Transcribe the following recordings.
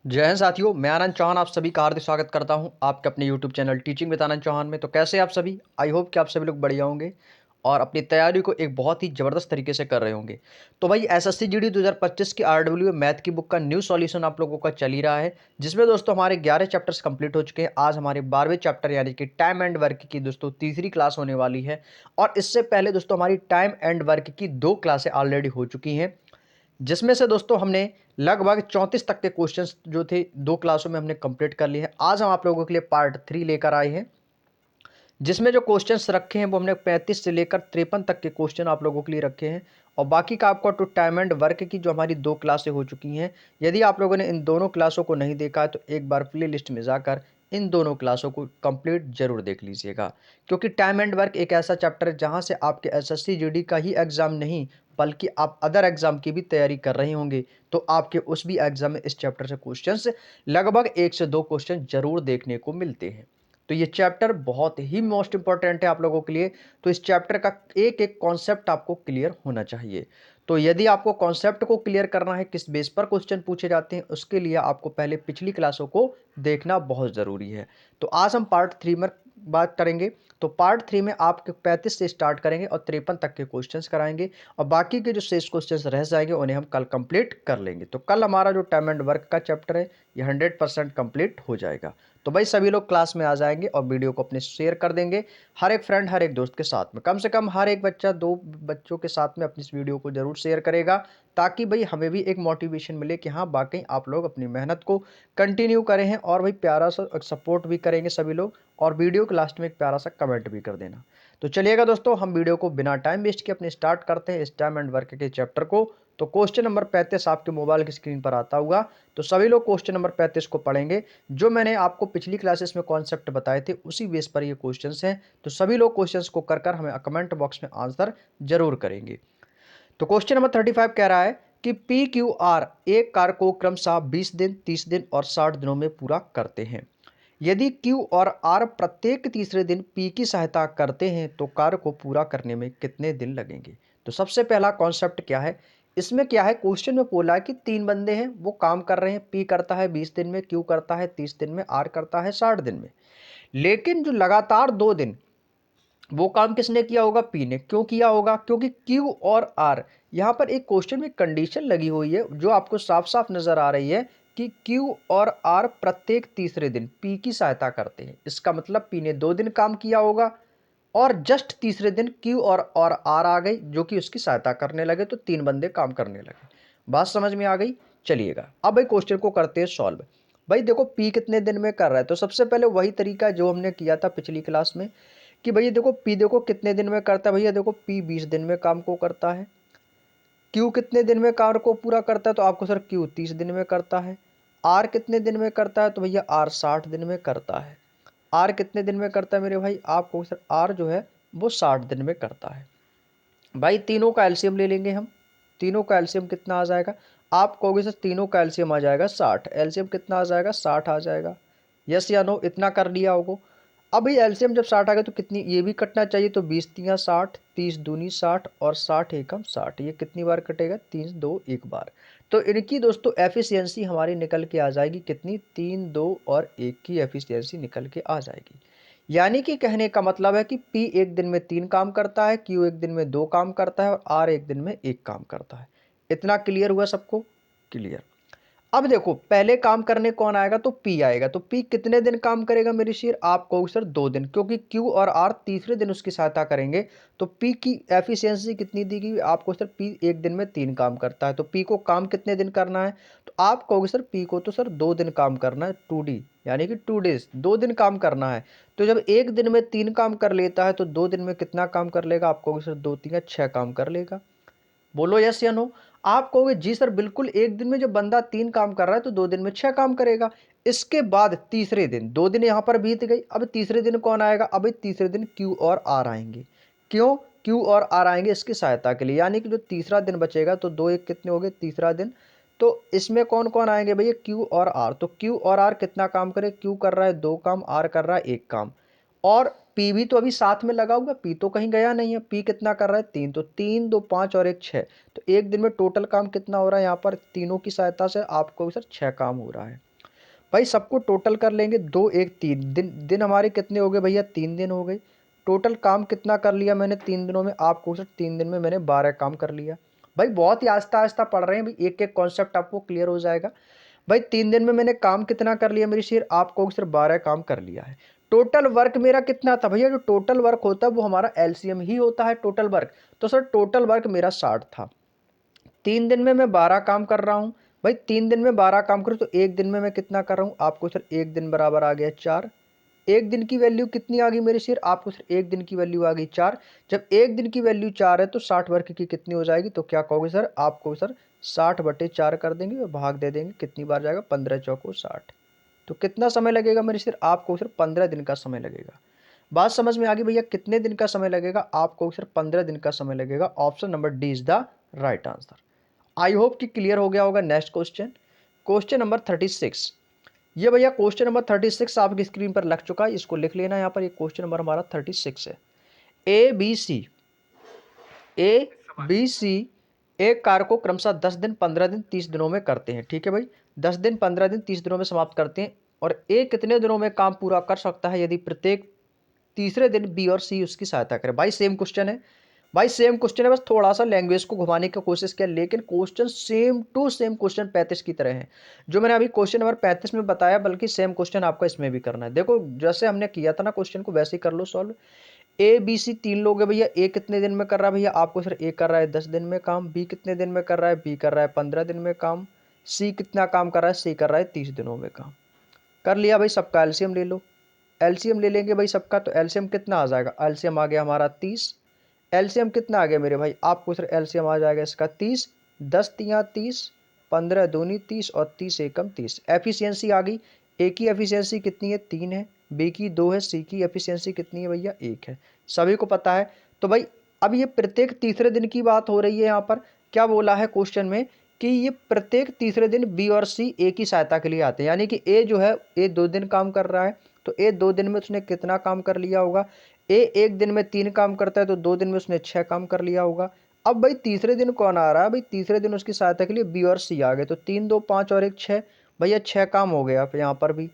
जय हिंद साथियों, मैं आनंद चौहान आप सभी का हार्दिक स्वागत करता हूं आपके अपने यूट्यूब चैनल टीचिंग विद आनंद चौहान में। तो कैसे आप सभी? आई होप कि आप सभी लोग बढ़िया होंगे और अपनी तैयारी को एक बहुत ही ज़बरदस्त तरीके से कर रहे होंगे। तो भाई एसएससी जीडी 2025 की आरडब्ल्यू मैथ की बुक का न्यू सॉल्यूशन आप लोगों का चल ही रहा है, जिसमें दोस्तों हमारे 11 चैप्टर्स कंप्लीट हो चुके हैं। आज हमारे 12वें चैप्टर यानी कि टाइम एंड वर्क की दोस्तों तीसरी क्लास होने वाली है। और इससे पहले दोस्तों हमारी टाइम एंड वर्क की 2 क्लासें ऑलरेडी हो चुकी हैं, जिसमें से दोस्तों हमने लगभग 34 तक के क्वेश्चंस जो थे 2 क्लासों में हमने कंप्लीट कर लिए हैं। आज हम आप लोगों के लिए पार्ट 3 लेकर आए हैं, जिसमें जो क्वेश्चंस रखे हैं वो हमने 35 से लेकर 53 तक के क्वेश्चन आप लोगों के लिए रखे हैं। और बाकी का आपको टू टाइम एंड वर्क की जो हमारी 2 क्लासें हो चुकी हैं, यदि आप लोगों ने इन दोनों क्लासों को नहीं देखा है तो एक बार प्ले लिस्ट में जाकर इन दोनों क्लासों को कंप्लीट जरूर देख लीजिएगा। क्योंकि टाइम एंड वर्क एक ऐसा चैप्टर है जहां से आपके एसएससी जीडी का ही एग्जाम नहीं बल्कि आप अदर एग्जाम की भी तैयारी कर रहे होंगे, तो आपके उस भी एग्जाम में इस चैप्टर से क्वेश्चंस लगभग 1 से 2 क्वेश्चन जरूर देखने को मिलते हैं। तो ये चैप्टर बहुत ही मोस्ट इंपॉर्टेंट है आप लोगों के लिए। तो इस चैप्टर का एक एक कॉन्सेप्ट आपको क्लियर होना चाहिए। तो यदि आपको कॉन्सेप्ट को क्लियर करना है, किस बेस पर क्वेश्चन पूछे जाते हैं, उसके लिए आपको पहले पिछली क्लासों को देखना बहुत ज़रूरी है। तो आज हम पार्ट 3 में बात करेंगे। तो पार्ट 3 में आपके 35 से स्टार्ट करेंगे और 53 तक के क्वेश्चंस कराएंगे, और बाकी के जो शेष क्वेश्चंस रह जाएंगे उन्हें हम कल कंप्लीट कर लेंगे। तो कल हमारा जो टाइम एंड वर्क का चैप्टर है ये 100% कंप्लीट हो जाएगा। तो भाई सभी लोग क्लास में आ जाएंगे और वीडियो को अपने शेयर कर देंगे हर एक फ्रेंड हर एक दोस्त के साथ में। कम से कम हर एक बच्चा 2 बच्चों के साथ में अपनी इस वीडियो को जरूर शेयर करेगा, ताकि भाई हमें भी एक मोटिवेशन मिले कि हाँ वाकई आप लोग अपनी मेहनत को कंटिन्यू करें हैं, और भाई प्यारा सा सपोर्ट भी करेंगे सभी लोग। और वीडियो के लास्ट में एक प्यारा सा कमेंट भी कर देना। तो चलिएगा दोस्तों, हम वीडियो को बिना टाइम वेस्ट किए अपने स्टार्ट करते हैं इस टाइम एंड वर्क के चैप्टर को। तो क्वेश्चन नंबर 35 आपके मोबाइल की स्क्रीन पर आता हुआ। तो सभी लोग क्वेश्चन नंबर 35 को पढ़ेंगे। जो मैंने आपको पिछली क्लासेस में कॉन्सेप्ट बताए थे उसी बेस पर ये क्वेश्चंस हैं। तो सभी लोग क्वेश्चंस को कर कर हमें कमेंट बॉक्स में आंसर जरूर करेंगे। तो क्वेश्चन नंबर 35 कह रहा है कि पी क्यू आर एक कार्य को क्रमशः 20 दिन, 30 दिन और 60 दिनों में पूरा करते हैं। यदि क्यू और आर प्रत्येक तीसरे दिन पी की सहायता करते हैं तो कार्य को पूरा करने में कितने दिन लगेंगे? तो सबसे पहला कॉन्सेप्ट क्या है इसमें, क्या है क्वेश्चन में बोला है कि 3 बंदे हैं, वो काम कर रहे हैं। पी करता है 20 दिन में, क्यू करता है 30 दिन में, आर करता है 60 दिन में। लेकिन जो लगातार 2 दिन वो काम किसने किया होगा? पी ने। क्यों किया होगा? क्योंकि क्यू और आर, यहाँ पर एक क्वेश्चन में कंडीशन लगी हुई है जो आपको साफ साफ नजर आ रही है कि क्यू और आर प्रत्येक तीसरे दिन पी की सहायता करते हैं। इसका मतलब पी ने 2 दिन काम किया होगा और जस्ट तीसरे दिन क्यू और आर आ गई जो कि उसकी सहायता करने लगे, तो 3 बंदे काम करने लगे। बात समझ में आ गई? चलिएगा अब भाई क्वेश्चन को करते हैं सॉल्व। भाई देखो पी कितने दिन में कर रहा है, तो सबसे पहले वही तरीका जो हमने किया था पिछली क्लास में कि भैया देखो पी देखो कितने दिन में करता है। भैया देखो पी 20 दिन में काम को करता है। क्यू कितने दिन में कार्य को पूरा करता है? तो आपको सर क्यू 30 दिन में करता है। आर कितने दिन में करता है? तो भैया आर 60 दिन में करता है। आर कितने दिन में करता है मेरे भाई? आपको सर आर जो है वो 60 दिन में करता है। भाई तीनों का एलसीएम ले लेंगे हम। तीनों का एलसीएम कितना आ जाएगा? आप कहोगे सर तीनों का एलसीएम आ जाएगा 60। एलसीएम कितना आ जाएगा? 60 आ जाएगा। यस या नो? इतना कर लिया होगा। अब ये एलसीएम जब 60 आ गया तो कितनी ये भी कटना चाहिए, तो 20 तियाँ 60, 30 दूनी 60 और 60 एकम 60। ये कितनी बार कटेगा? 3 2 1 बार। तो इनकी दोस्तों एफिशिएंसी हमारी निकल के आ जाएगी कितनी? 3 2 और 1 की एफिशिएंसी निकल के आ जाएगी। यानी कि कहने का मतलब है कि पी एक दिन में 3 काम करता है, क्यू एक दिन में 2 काम करता है और आर एक दिन में 1 काम करता है। इतना क्लियर हुआ सबको? क्लियर। अब देखो पहले काम करने कौन आएगा? तो पी आएगा। तो पी कितने दिन काम करेगा मेरी शेर? आप कहोगे सर 2 दिन, क्योंकि क्यू और आर तीसरे दिन उसकी सहायता करेंगे। तो पी की एफिशिएंसी कितनी दी गई? आपको सर पी एक दिन में 3 काम करता है, तो पी को काम कितने दिन करना है? तो आप कहोगे सर पी को तो सर 2 दिन काम करना है, 2D यानी कि 2 डेज, 2 दिन काम करना है। तो जब एक दिन में 3 काम कर लेता है तो 2 दिन में कितना काम कर लेगा? आप कहोगे सर 2 3 6 काम कर लेगा। बोलो यस या नो? आप कहोगे जी सर बिल्कुल, एक दिन में जब बंदा 3 काम कर रहा है तो 2 दिन में 6 काम करेगा। इसके बाद तीसरे दिन, 2 दिन यहां पर बीत गई। अब तीसरे दिन कौन आएगा? अब तीसरे दिन क्यू और आर आएंगे। क्यों? क्यू और आर आएंगे इसकी सहायता के लिए। यानी कि जो तीसरा दिन बचेगा, तो 2 1 कितने हो गए? तीसरा दिन। तो इसमें कौन कौन आएंगे भैया? क्यू और आर। तो क्यू और आर कितना काम करे? क्यू कर रहा है 2 काम, आर कर रहा है 1 काम। और पी भी तो अभी साथ में लगा हुआ, पी तो कहीं गया नहीं है। पी कितना कर रहा है? 3। तो 3 2 5 और 1 6। तो एक दिन में टोटल काम कितना हो रहा है? यहाँ पर तीनों की सहायता से आपको सर 6 काम हो रहा है। भाई सबको टोटल कर लेंगे, 2 1 3 दिन, दिन हमारे कितने हो गए भैया, 3 दिन हो गए। टोटल काम कितना कर लिया मैंने 3 दिनों में, आपको सर 3 दिन में मैंने 12 काम कर लिया। भाई बहुत ही आहिस्ता आहिस्ता पढ़ रहे हैं भाई, एक एक कॉन्सेप्ट आपको क्लियर हो जाएगा। भाई 3 दिन में मैंने काम कितना कर लिया मेरी शेर, आपको सिर्फ 12 काम कर लिया है। टोटल वर्क मेरा कितना था भैया, जो टोटल वर्क होता है वो हमारा एलसीएम ही होता है टोटल वर्क। तो सर टोटल वर्क मेरा 60 था। 3 दिन में मैं 12 काम कर रहा हूँ। भाई 3 दिन में 12 काम करूँ तो एक दिन में मैं कितना कर रहा हूँ, आपको सर एक दिन बराबर आ गया 4। एक दिन की वैल्यू कितनी आ गई मेरे शेर, आपको सर एक दिन की वैल्यू आ गई 4। जब एक दिन की वैल्यू 4 है तो 60 वर्क की कितनी हो जाएगी, तो क्या कहोगे सर, आपको सर 60/4 कर देंगे और भाग दे देंगे, कितनी बार जाएगा, 15 चौको 60। तो कितना समय लगेगा मेरे शेर, आपको सिर्फ 15 दिन का समय लगेगा। बात समझ में आ गई भैया, कितने दिन का समय लगेगा, आपको सिर्फ 15 दिन का समय लगेगा। Option number D is the right answer. I hope कि क्लियर हो गया होगा। Next question, question number 36। ये भैया क्वेश्चन नंबर 36 आपकी स्क्रीन पर लग चुका है, इसको लिख लेना यहाँ पर। ये क्वेश्चन नंबर हमारा 36 है। ए बी सी एक कार्य को क्रमशः 10 दिन 15 दिन 30 दिनों में करते हैं, ठीक है भाई। 10 दिन 15 दिन 30 दिनों में समाप्त करते हैं। और ए कितने दिनों में काम पूरा कर सकता है यदि प्रत्येक तीसरे दिन बी और सी उसकी सहायता करे। भाई सेम क्वेश्चन है, भाई सेम क्वेश्चन है, बस थोड़ा सा लैंग्वेज को घुमाने की कोशिश किया, लेकिन question same to same question 35 की तरह है। जो मैंने अभी क्वेश्चन नंबर 35 में बताया, बल्कि सेम क्वेश्चन आपको इसमें भी करना है। देखो जैसे हमने किया था ना क्वेश्चन को, वैसे ही कर लो सॉल्व। ए बी सी 3 लोग है भैया। ए कितने दिन में कर रहा है भैया, आपको सर ए कर रहा है 10 दिन में काम। बी कितने दिन में कर रहा है, बी कर रहा है 15 दिन में काम। सी कितना काम कर रहा है, सी कर रहा है 30 दिनों में काम। कर लिया भाई, सबका एलसीएम ले लो। एलसीएम ले लेंगे भाई सबका, तो एलसीएम कितना आ जाएगा, एलसीएम आ गया हमारा 30। एलसीएम कितना आ गया मेरे भाई, आपको सर एलसीएम आ जाएगा इसका 30। 10 तियाँ 30, 15 दूनी 30 और 30 एकम 30। एफिशिएंसी आ गई। ए की एफिशिएंसी कितनी है, 3 है। बी की 2 है। सी की एफिशिएंसी कितनी है भैया, 1 है। सभी को पता है। तो भाई अब ये प्रत्येक तीसरे दिन की बात हो रही है। यहाँ पर क्या बोला है क्वेश्चन में, कि ये प्रत्येक तीसरे दिन बी और सी ए की सहायता के लिए आते हैं। यानी कि ए जो है, ए 2 दिन काम कर रहा है, तो ए 2 दिन में उसने कितना काम कर लिया होगा। ए एक दिन में 3 काम करता है, तो 2 दिन में उसने 6 काम कर लिया होगा। अब भाई तीसरे दिन कौन आ रहा है, भाई तीसरे दिन उसकी सहायता के लिए बी और सी आ गए, तो 3 2 5 और 1 6। भैया 6 काम हो गया यहाँ पर भी।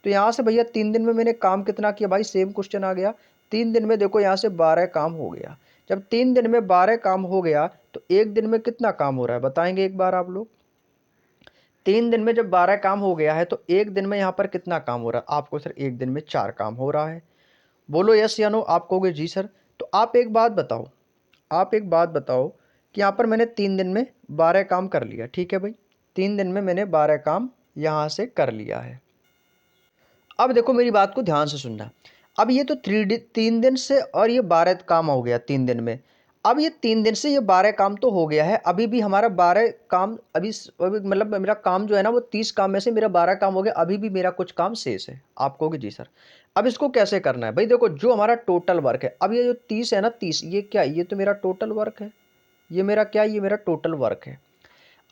तो यहाँ से भैया 3 दिन में मैंने काम कितना किया, भाई सेम क्वेश्चन आ गया। 3 दिन में देखो यहाँ से 12 काम हो गया। जब 3 दिन में 12 काम हो गया, तो एक दिन में कितना काम हो रहा है, बताएंगे एक बार आप लोग। 3 दिन में जब 12 काम हो गया है, तो एक दिन में यहाँ पर कितना काम हो रहा है, आपको सर एक दिन में 4 काम हो रहा है। बोलो यस या नो, आप कहोगे जी सर। तो आप एक बात बताओ, आप एक बात बताओ कि यहाँ पर मैंने 3 दिन में 12 काम कर लिया, ठीक है भाई। 3 दिन में मैंने 12 काम यहाँ से कर लिया है। अब देखो मेरी बात को ध्यान से सुनना। अब ये तो 3 दिन से और ये 12 काम हो गया 3 दिन में। अब ये 3 दिन से ये 12 काम तो हो गया है, अभी भी हमारा 12 काम अभी मतलब मेरा काम जो है ना, वो 30 काम में से मेरा 12 काम हो गया, अभी भी मेरा कुछ काम शेष है। आप कहोगे जी सर। अब इसको कैसे करना है भाई, देखो जो हमारा टोटल वर्क है, अब ये जो 30 है ना, 30 ये क्या, ये तो मेरा टोटल वर्क है। ये मेरा क्या, ये मेरा टोटल वर्क है।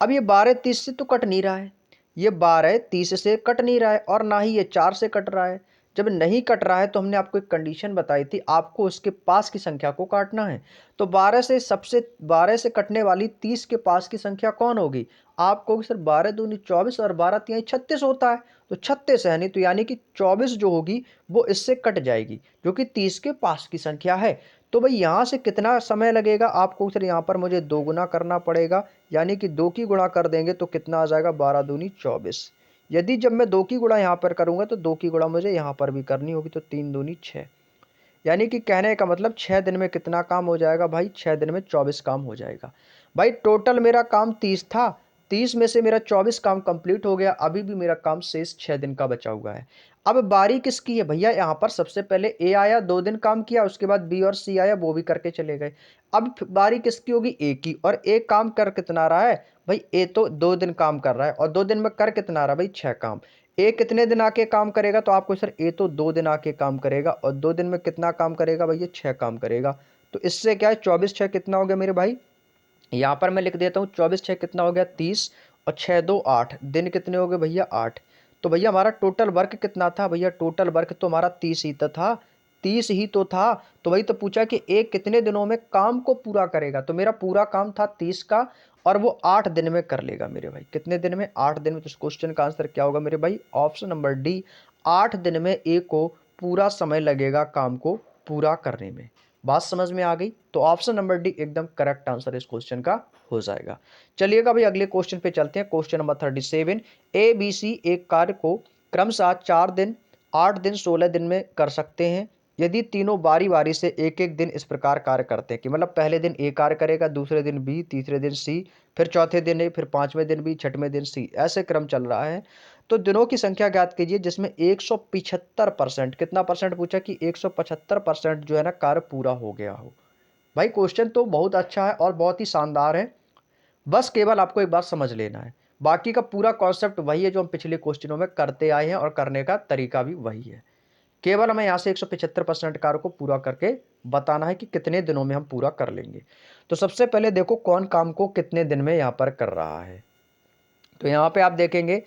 अब ये 12 30 से तो कट नहीं रहा है, ये 12 30 से कट नहीं रहा है, और ना ही ये 4 से कट रहा है। जब नहीं कट रहा है तो हमने आपको एक कंडीशन बताई थी, आपको उसके पास की संख्या को काटना है। तो 12 से कटने वाली 30 के पास की संख्या कौन होगी, आप कहोगे सर 12 दूनी 24 और 12 तिहाई 36 होता है। तो 36 है नहीं, तो यानी कि 24 जो होगी वो इससे कट जाएगी, जो कि 30 के पास की संख्या है। तो भाई यहाँ से कितना समय लगेगा, आपको सर यहाँ पर मुझे 2 गुना करना पड़ेगा, यानी कि 2 की गुणा कर देंगे तो कितना आ जाएगा, 12 दूनी 24। यदि जब मैं 2 की गुणा यहाँ पर करूँगा तो 2 की गुणा मुझे यहाँ पर भी करनी होगी, तो 3 दूनी 6। यानी कि कहने का मतलब 6 दिन में कितना काम हो जाएगा भाई, 6 दिन में 24 काम हो जाएगा। भाई टोटल मेरा काम 30 था, 30 में से मेरा 24 काम कंप्लीट हो गया, अभी भी मेरा काम शेष 6 दिन का बचा हुआ है। अब बारी किसकी है भैया, यहाँ पर सबसे पहले ए आया, 2 दिन काम किया, उसके बाद बी और सी आया, वो भी करके चले गए। अब बारी किसकी होगी, ए की। और ए काम कर कितना रहा है भाई, ए तो 2 दिन काम कर रहा है, और 2 दिन में कर कितना रहा भाई, 6 काम। ए कितने दिन आके काम करेगा, तो आपको सर ए तो 2 दिन आके काम करेगा, और 2 दिन में कितना काम करेगा भैया, 6 काम करेगा। तो इससे क्या है, 24 6 कितना हो गया मेरे भाई, यहाँ पर मैं लिख देता हूँ 24 6 कितना हो गया, 30, और 6 2 8, दिन कितने हो गए भैया, 8। तो भैया हमारा टोटल वर्क कितना था भैया, टोटल वर्क तो हमारा 30 ही तो था, 30 ही तो था। तो वही तो पूछा कि एक कितने दिनों में काम को पूरा करेगा, तो मेरा पूरा काम था 30 का, और वो 8 दिन में कर लेगा मेरे भाई। कितने दिन में? 8 दिन में। तो इस क्वेश्चन का आंसर क्या होगा मेरे भाई? ऑप्शन नंबर डी, 8 दिन में ए को पूरा समय लगेगा काम को पूरा करने में। बात समझ में आ गई? तो ऑप्शन नंबर डी एकदम करेक्ट आंसर इस क्वेश्चन का हो जाएगा। चलिएगा भाई अगले क्वेश्चन पे चलते हैं। Question number 37, A B C एक कार्य को क्रमशः 4 दिन, 8 दिन, 16 दिन में कर सकते हैं यदि तीनों बारी बारी से एक एक दिन इस प्रकार कार्य करते हैं कि मतलब पहले दिन ए कार्य करेगा, दूसरे दिन बी, तीसरे दिन सी, फिर चौथे दिन ए, फिर पांचवें दिन बी, छठवें दिन सी, ऐसे क्रम चल रहा है। तो दिनों की संख्या ज्ञात कीजिए जिसमें 175%, कितना परसेंट पूछा कि 175% जो है ना कार्य पूरा हो गया हो। भाई क्वेश्चन तो बहुत अच्छा है और बहुत ही शानदार है, बस केवल आपको एक बात समझ लेना है। बाकी का पूरा कॉन्सेप्ट वही है जो हम पिछले क्वेश्चनों में करते आए हैं और करने का तरीका भी वही है। केवल हमें यहाँ से 175% कार्य को पूरा करके बताना है कि कितने दिनों में हम पूरा कर लेंगे। तो सबसे पहले देखो कौन काम को कितने दिन में यहाँ पर कर रहा है। तो यहाँ पे आप देखेंगे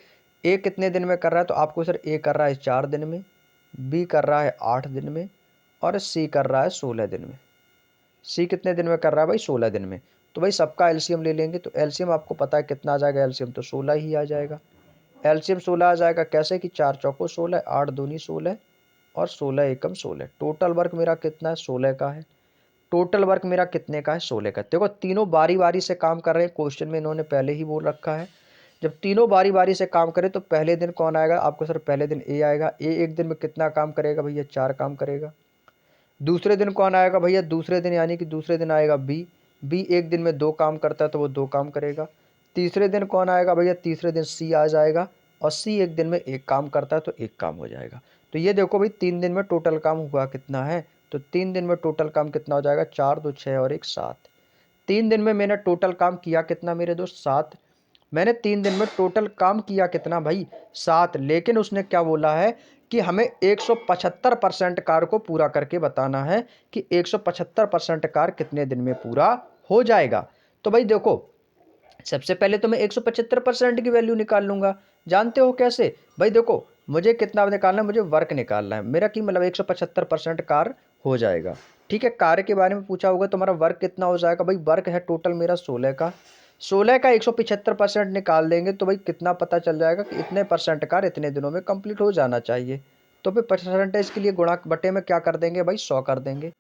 ए कितने दिन में कर रहा है, तो आपको सर ए कर रहा है 4 दिन में, बी कर रहा है 8 दिन में और सी कर रहा है 16 दिन में। सी कितने दिन में कर रहा है भाई? 16 दिन में। तो भाई सबका एलसीएम ले लेंगे, तो एलसीएम आपको पता है कितना आ जाएगा? एलसीएम तो 16 ही आ जाएगा। एलसीएम 16 आ जाएगा। कैसे कि 4 चौको 16, 8 दूनी 16 और 16 एकम 16। टोटल वर्क मेरा कितना है? 16 का है। टोटल वर्क मेरा कितने का है? 16 का। देखो तीनों बारी बारी से काम कर रहे हैं, क्वेश्चन में इन्होंने पहले ही बोल रखा है। जब तीनों बारी बारी से काम करें तो पहले दिन कौन आएगा आपको? सर पहले दिन ए आएगा। ए एक दिन में कितना काम करेगा भैया? 4 काम करेगा। दूसरे दिन कौन आएगा भैया? दूसरे दिन यानी कि दूसरे दिन आएगा बी। बी एक दिन में 2 काम करता है तो वो 2 काम करेगा। तीसरे दिन कौन आएगा भैया? तीसरे दिन सी आ जाएगा और सी एक दिन में 1 काम करता है तो 1 काम हो जाएगा। तो ये देखो भाई 3 दिन में टोटल काम हुआ कितना है? तो 3 दिन में टोटल काम कितना हो जाएगा? 4 2 6 और 1 7। 3 दिन में मैंने टोटल काम किया कितना मेरे दोस्त? 7। मैंने 3 दिन में टोटल काम किया कितना भाई? 7। लेकिन उसने क्या बोला है कि हमें 175% कार्य को पूरा करके बताना है कि 175% कार्य कितने दिन में पूरा हो जाएगा। तो भाई देखो सबसे पहले तो मैं 175% की वैल्यू निकाल लूंगा। जानते हो कैसे? भाई देखो मुझे कितना निकालना है? मुझे वर्क निकालना है। मेरा की मतलब 175% कार्य हो जाएगा। ठीक है, कार्य के बारे में पूछा होगा तो हमारा वर्क कितना हो जाएगा? भाई वर्क है टोटल मेरा 16 का। 16 का 175% निकाल देंगे तो भाई कितना पता चल जाएगा कि इतने परसेंट कार्य इतने दिनों में कंप्लीट हो जाना चाहिए। तो फिर परसेंटेज के लिए गुणा बटे में क्या कर देंगे भाई? 100 कर देंगे।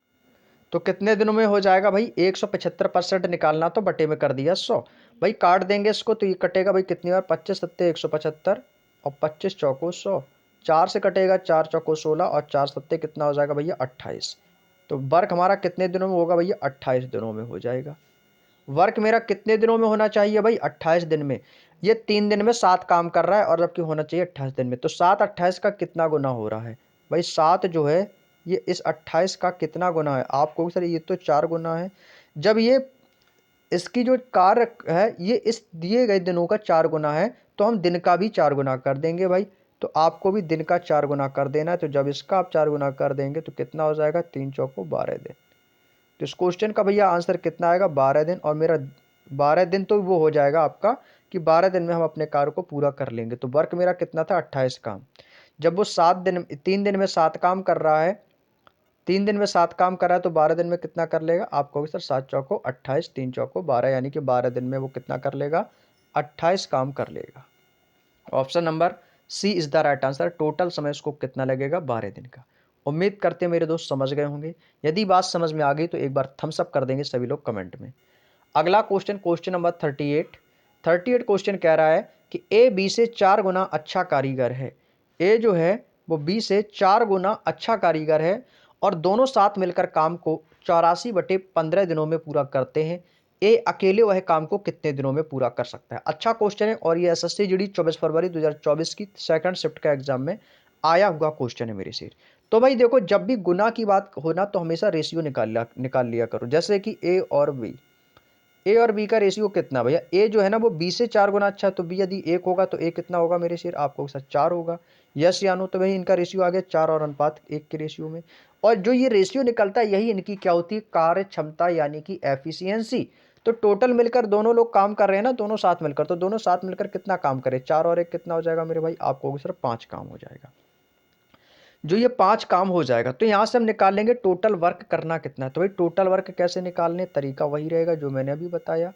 तो कितने दिनों में हो जाएगा भाई? 175% निकालना तो बटे में कर दिया 100। भाई काट देंगे इसको तो ये कटेगा भाई कितनी बार? 25 सत्ते 175 और 25 चौको 100। 4 से कटेगा, 4 चौको 16 और 4 सत्ते कितना हो जाएगा भैया? 28। तो वर्क हमारा कितने दिनों में होगा भैया? 28 दिनों में हो जाएगा। वर्क मेरा कितने दिनों में होना चाहिए भाई? 28 दिन में। ये 3 दिन में 7 काम कर रहा है और जबकि होना चाहिए 28 दिन में। तो 7 28 का कितना गुना हो रहा है भाई? 7 जो है ये इस 28 का कितना गुना है? आपको सर ये तो 4 गुना है। जब ये इसकी जो कार्य है ये इस दिए गए दिनों का 4 गुना है तो हम दिन का भी 4 गुना कर देंगे भाई। तो आपको भी दिन का 4 गुना कर देना है। तो जब इसका आप 4 गुना कर देंगे तो कितना हो जाएगा? 3 चौको 12 दिन। तो इस क्वेश्चन का भैया आंसर कितना आएगा? 12 दिन। और मेरा 12 दिन तो वो हो जाएगा आपका कि 12 दिन में हम अपने कार्य को पूरा कर लेंगे। तो वर्क मेरा कितना था? 28 काम। जब वो 3 दिन में 7 काम कर रहा है, 3 दिन में 7 काम कर रहा है तो 12 दिन में कितना कर लेगा? आप कहोगे सर 7 चौको 28, 3 चौको 12 यानी कि 12 दिन में वो कितना कर लेगा? 28 काम कर लेगा। Option number C is the right answer. Total समय उसको कितना लगेगा? 12 दिन का। उम्मीद करते हैं मेरे दोस्त समझ गए होंगे। यदि बात समझ में आ गई तो एक बार थम्स अप कर देंगे सभी लोग कमेंट में। अगला क्वेश्चन, क्वेश्चन नंबर 38 क्वेश्चन कह रहा है कि ए बी से 4 गुना अच्छा कारीगर है। ए जो है वो बी से 4 गुना अच्छा कारीगर है और दोनों साथ मिलकर काम को 84/15 दिनों में पूरा करते हैं। ए अकेले वह काम को कितने दिनों में पूरा कर सकता है? अच्छा क्वेश्चन है और ये एसएससी जीडी 24 फरवरी 2024 की सेकंड शिफ्ट का एग्जाम में आया हुआ क्वेश्चन है मेरे से। तो भाई देखो जब भी गुना की बात होना तो हमेशा रेशियो निकाल लिया करो। जैसे कि ए और बी, ए और बी का रेशियो कितना भैया? ए जो है ना वो बी से 4 गुना अच्छा है तो बी यदि 1 होगा तो ए कितना होगा मेरे शेर? आपको सर 4 होगा। यस या नो? तो भाई इनका रेशियो आ गया 4 और अनुपात 1 के रेशियो में। और जो ये रेशियो निकलता है यही इनकी क्या होती है? कार्य क्षमता यानी कि एफिशिएंसी। तो टोटल मिलकर दोनों लोग काम कर रहे हैं ना, दोनों साथ मिलकर, तो दोनों साथ मिलकर कितना काम करे? 4 और 1 कितना हो जाएगा मेरे भाई? आपको सर 5 काम हो जाएगा। जो ये 5 काम हो जाएगा तो यहाँ से हम निकाल लेंगे टोटल वर्क करना कितना है। तो भाई टोटल वर्क कैसे निकालने? तरीका वही रहेगा जो मैंने अभी बताया।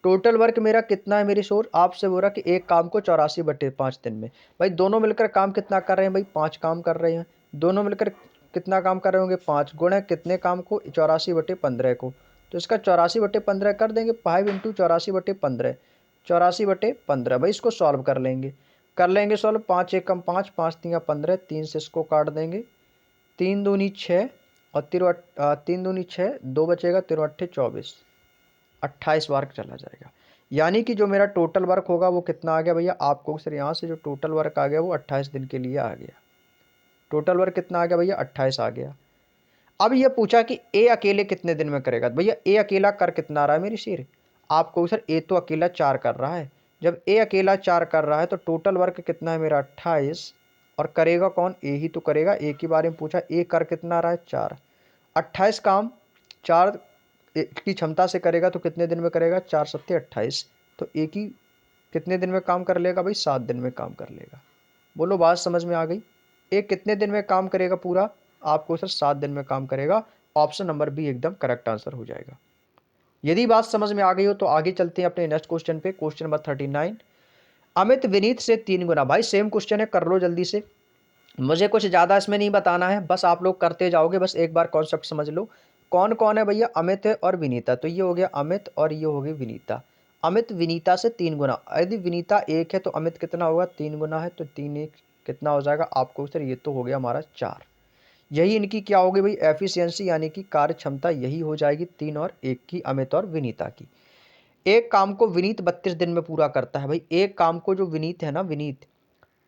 टोटल वर्क मेरा कितना है मेरी शोर, आपसे बोल रहा कि एक काम को 84/5 दिन में। भाई दोनों मिलकर काम कितना कर रहे हैं, भाई 5 काम कर रहे हैं। दोनों मिलकर कितना काम कर रहे होंगे, 5 गुणे कितने काम को, 84/15 को। तो इसका 84/15 कर देंगे, 5 इंटू 84/15, 84/15। भाई इसको सॉल्व कर लेंगे सॉल्व। 5 एकम 5, 5 तिया 15, 3 से इसको काट देंगे, 3 दूनी 6 और 3 दूनी 6, 2 बचेगा, 3 अट्ठे 24, 28 वर्क चला जाएगा। यानी कि जो मेरा टोटल वर्क होगा वो कितना आ गया भैया, आपको सर यहाँ से जो टोटल वर्क आ गया वो 28 दिन के लिए आ गया। टोटल वर्क कितना आ गया भैया, 28 आ गया। अब ये पूछा कि ए अकेले कितने दिन में करेगा, तो भैया ए अकेला कर कितना रहा है मेरी शेर, आपको सर ए तो अकेला 4 कर रहा है। जब ए अकेला 4 कर रहा है तो टोटल वर्क कितना है मेरा 28, और करेगा कौन, ए ही तो करेगा। ए के बारे में पूछा, ए कर कितना रहा है 4, 28 काम 4 की क्षमता से करेगा तो कितने दिन में करेगा, 4 सत्ते 28। तो ए की कितने दिन में काम कर लेगा भाई, 7 दिन में काम कर लेगा। बोलो बात समझ में आ गई। ए कितने दिन में काम करेगा पूरा, आपको सर 7 दिन में काम करेगा। ऑप्शन नंबर बी एकदम करेक्ट आंसर हो जाएगा। यदि बात समझ में आ गई हो तो आगे चलते हैं अपने नेक्स्ट क्वेश्चन पे, क्वेश्चन नंबर 39। अमित विनीत से 3 गुना, भाई सेम क्वेश्चन है, कर लो जल्दी से। मुझे कुछ ज़्यादा इसमें नहीं बताना है, बस आप लोग करते जाओगे, बस एक बार कॉन्सेप्ट समझ लो। कौन कौन है भैया, अमित है और विनीता। तो ये हो गया अमित और ये हो गई विनीता। अमित विनीता से 3 गुना, यदि विनीता 1 है तो अमित कितना होगा, 3 गुना है तो 3 1 कितना हो जाएगा आपको सर, ये तो हो गया हमारा 4। यही इनकी क्या होगी भाई, एफिशिएंसी यानी कि कार्य क्षमता यही हो जाएगी 3 और 1 की, अमित और विनीता की। एक काम को विनीत 32 दिन में पूरा करता है। भाई एक काम को जो विनीत है ना, विनीत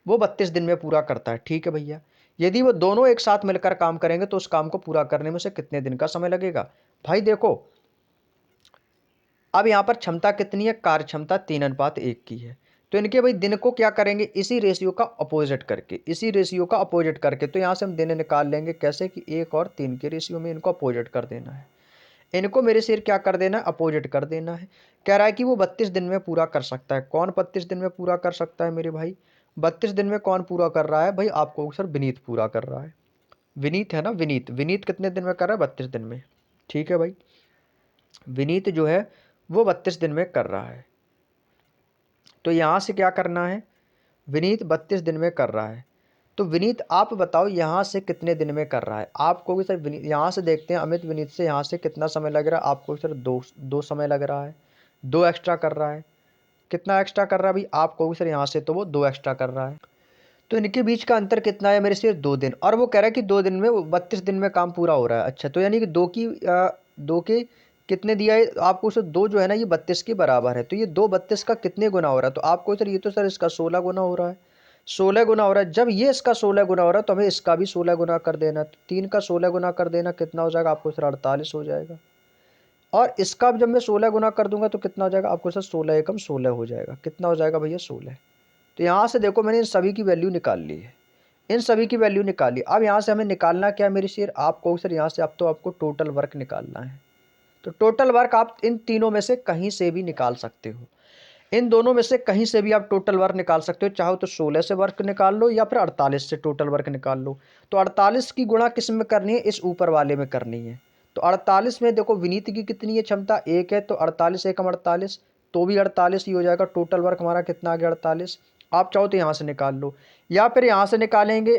वो 32 दिन में पूरा करता है, ठीक है भैया। यदि वो दोनों एक साथ मिलकर काम करेंगे तो उस काम को पूरा करने में उसे कितने दिन का समय लगेगा। भाई देखो अब यहां पर क्षमता कितनी है, कार्य क्षमता 3:1 की है। तो इनके भाई दिन को क्या करेंगे, इसी रेशियो का अपोजिट करके, इसी रेशियो का अपोजिट करके। तो यहां से हम दिन निकाल लेंगे कैसे कि 1 और 3 के रेशियो में इनको अपोजिट कर देना है। इनको मेरे सिर क्या कर देना है, अपोजिट कर देना है। कह रहा है कि वो 32 दिन में पूरा कर सकता है। कौन 32 दिन में पूरा कर सकता है मेरे भाई, 32 दिन में कौन पूरा कर रहा है भाई, आपको सर विनीत पूरा कर रहा है। विनीत है ना, विनीत, विनीत कितने दिन में कर रहा है, 32 दिन में, ठीक है भाई। विनीत जो है वो 32 दिन में कर रहा है। तो यहां से क्या करना है, विनीत 32 दिन में कर रहा है। तो विनीत आप बताओ यहाँ से कितने दिन में कर रहा है। आपको भी सर विनीत, यहाँ से देखते हैं अमित विनीत से यहाँ से कितना समय लग रहा है, आपको सर दो समय लग रहा है, 2 एक्स्ट्रा कर रहा है। कितना एक्स्ट्रा कर रहा है भाई, आपको भी सर यहाँ से तो वो 2 एक्स्ट्रा कर रहा है। तो इनके बीच का अंतर कितना है मेरे से, 2 दिन। और वो कह रहा है कि 2 दिन में वो 32 दिन में काम पूरा हो रहा है। अच्छा तो यानी कि 2 के कितने दिया है आपको सर, 2 जो है ना ये 32 के बराबर है। तो ये 2 32 का कितने गुना हो रहा है, तो आपको सर ये तो सर इसका 16 गुना हो रहा है, 16 गुना हो रहा है। जब ये इसका 16 गुना हो रहा है तो हमें इसका भी 16 गुना कर देना। तो 3 का 16 गुना कर देना, कितना हो जाएगा आपको सर, 48 हो जाएगा। और इसका जब मैं 16 गुना कर दूंगा तो कितना हो जाएगा आपको सर, 16 एकम 16 हो जाएगा। कितना हो जाएगा भैया, 16। तो यहाँ से देखो मैंने इन सभी की वैल्यू निकाल ली है, इन सभी की वैल्यू निकाली। अब यहाँ से हमें निकालना क्या है मेरी शेर, आपको सर यहाँ से अब तो आपको टोटल वर्क निकालना है। तो टोटल वर्क आप इन तीनों में से कहीं से भी निकाल सकते हो, इन दोनों में से कहीं से भी आप टोटल वर्क निकाल सकते हो। चाहो तो 16 से वर्क निकाल लो या फिर 48 से टोटल वर्क निकाल लो। तो 48 की गुणा किस में करनी है, इस ऊपर वाले में करनी है। तो 48 में देखो विनीत की कितनी है क्षमता, 1 है, तो 48 एकम 48, तो भी 48 ही हो जाएगा। टोटल वर्क हमारा कितना आ गया, 48। आप चाहो तो यहाँ से निकाल लो या फिर यहाँ से निकालेंगे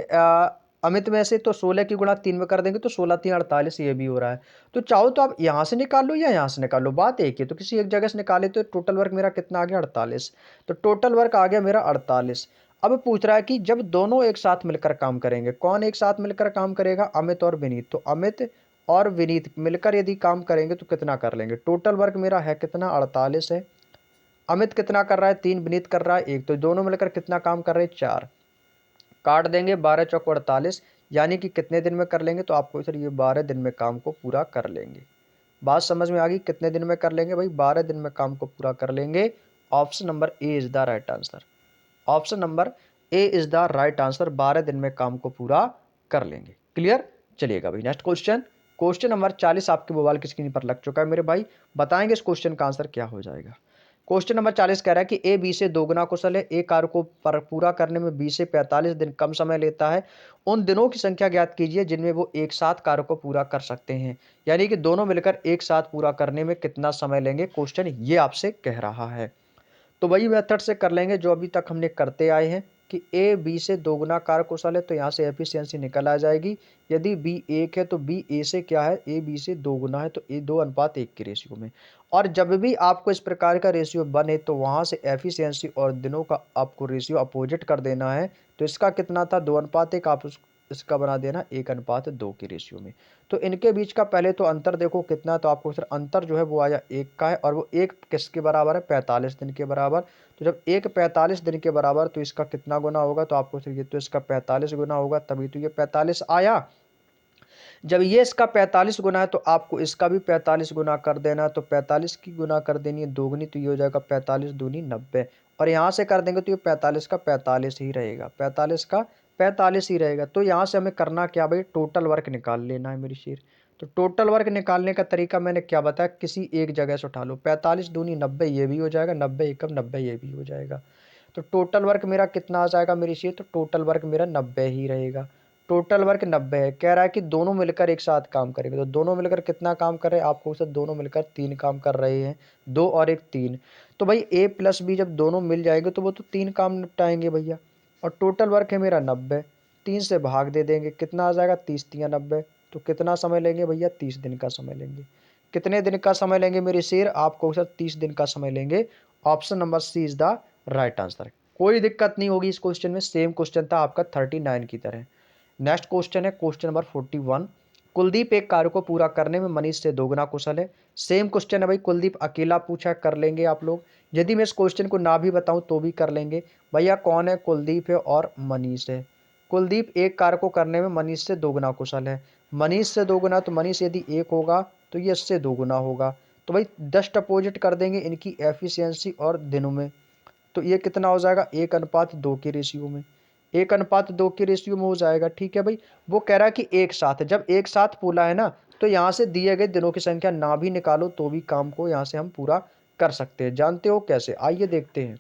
अमित में से, तो 16 की गुणा 3 में कर देंगे तो 16 3 48, ये भी हो रहा है। तो चाहो तो आप यहाँ से निकाल लो या यहाँ से निकाल लो, बात एक ही। तो किसी एक जगह से निकाले तो टोटल वर्क मेरा कितना आ गया, 48। तो टोटल वर्क आ गया मेरा 48। अब पूछ रहा है कि जब दोनों एक साथ मिलकर काम करेंगे, कौन एक साथ मिलकर काम करेगा, अमित और विनीत। तो अमित और विनीत मिलकर यदि काम करेंगे तो कितना कर लेंगे। टोटल वर्क मेरा है कितना, 48 है। अमित कितना कर रहा है, 3, विनीत कर रहा है 1, तो दोनों मिलकर कितना काम कर रहे हैं, 4। काट देंगे, 12 चौक 48, यानी कि कितने दिन में कर लेंगे, तो आपको सर ये 12 दिन में काम को पूरा कर लेंगे। बात समझ में आ गई, कितने दिन में कर लेंगे भाई, 12 दिन में काम को पूरा कर लेंगे। Option number A is the right answer, option number A is the right answer, 12 दिन में काम को पूरा कर लेंगे। क्लियर, चलिएगा भाई नेक्स्ट क्वेश्चन, क्वेश्चन नंबर 40 आपके मोबाइल की स्क्रीन पर लग चुका है मेरे भाई। बताएंगे इस क्वेश्चन का आंसर क्या हो जाएगा। क्वेश्चन नंबर 40 कह रहा है कि ए बी से दोगुना कुशल है, ए कार्य को पूरा करने में बी से 45 दिन कम समय लेता है, उन दिनों की संख्या ज्ञात कीजिए जिनमें वो एक साथ कार्य को पूरा कर सकते हैं। यानी कि दोनों मिलकर एक साथ पूरा करने में कितना समय लेंगे, क्वेश्चन ये आपसे कह रहा है। तो वही मेथड से कर लेंगे जो अभी तक हमने करते आए हैं कि ए बी से दोगुना कार्य कुशल है तो यहाँ से एफिशिएंसी निकल आ जाएगी। यदि बी 1 है तो बी ए से क्या है, ए बी से दोगुना है तो ए 2:1 के रेशियो में। और जब भी आपको इस प्रकार का रेशियो बने तो वहाँ से एफिशिएंसी और दिनों का आपको रेशियो अपोजिट कर देना है। तो इसका कितना था, 2:1, आप इसका बना देना 1:2 के रेशियो में। तो इनके बीच का पहले तो अंतर देखो कितना, तो आपको सर अंतर जो है वो आया 1 का है, और वो 1 किसके बराबर है, 45 दिन के बराबर। तो जब 1 45 दिन के बराबर तो इसका कितना गुना होगा, तो आपको सर ये तो इसका 45 गुना होगा, तभी तो ये 45 आया। जब ये इसका 45 गुना है तो आपको इसका भी 45 गुना कर देना है। तो 45 की गुना कर देनी है दोगुनी, तो ये हो जाएगा 45 दूनी 90, और यहाँ से कर देंगे तो ये 45 का 45 ही रहेगा, 45 का 45 ही रहेगा। तो यहाँ से हमें करना क्या भाई, टोटल वर्क निकाल लेना है मेरी शेर। तो टोटल वर्क निकालने का तरीका मैंने क्या बताया, किसी एक जगह से उठा लो, 45 दूनी 90 ये भी हो जाएगा, 90 एकम 90 ये भी हो जाएगा। तो टोटल वर्क मेरा कितना आ जाएगा मेरी शेर, तो टोटल वर्क मेरा 90 ही रहेगा। टोटल वर्क 90 है, कह रहा है कि दोनों मिलकर एक साथ काम करेंगे। तो दोनों मिलकर कितना काम कर रहे हैं, आपको सर दोनों मिलकर 3 काम कर रहे हैं, 2 और 1 3। तो भाई ए प्लस बी जब दोनों मिल जाएंगे तो वो तो 3 काम निपटाएंगे भैया। और टोटल वर्क है मेरा 90, 3 से भाग दे देंगे, कितना आ जाएगा, 30 3 90। तो कितना समय लेंगे भैया, 30 दिन का समय लेंगे। कितने दिन का समय लेंगे मेरे शेर, आपको सर 30 दिन का समय लेंगे। Option number C is the right answer. कोई दिक्कत नहीं होगी इस क्वेश्चन में, सेम क्वेश्चन था आपका 39 की तरह। नेक्स्ट क्वेश्चन है क्वेश्चन नंबर 41। कुलदीप एक कार्य को पूरा करने में मनीष से दोगुना कुशल है। सेम क्वेश्चन है भाई, कुलदीप अकेला पूछा, कर लेंगे आप लोग। यदि मैं इस क्वेश्चन को ना भी बताऊं तो भी कर लेंगे। भैया कौन है, कुलदीप है और मनीष है। कुलदीप एक कार्य को करने में मनीष से दोगुना कुशल है। मनीष से दोगुना, तो मनीष यदि 1 होगा तो ये इससे दोगुना होगा। तो भाई जस्ट अपोजिट कर देंगे इनकी एफिशिएंसी और दिनों में। तो ये कितना हो जाएगा, 1:2 के रेशियो में, 1:2 के रेशियो में हो जाएगा। ठीक है भाई, वो कह रहा है कि एक साथ, जब एक साथ बोला है ना तो यहाँ से दिए गए दिनों की संख्या ना भी निकालो तो भी काम को यहाँ से हम पूरा कर सकते हैं। जानते हो कैसे, आइए देखते हैं।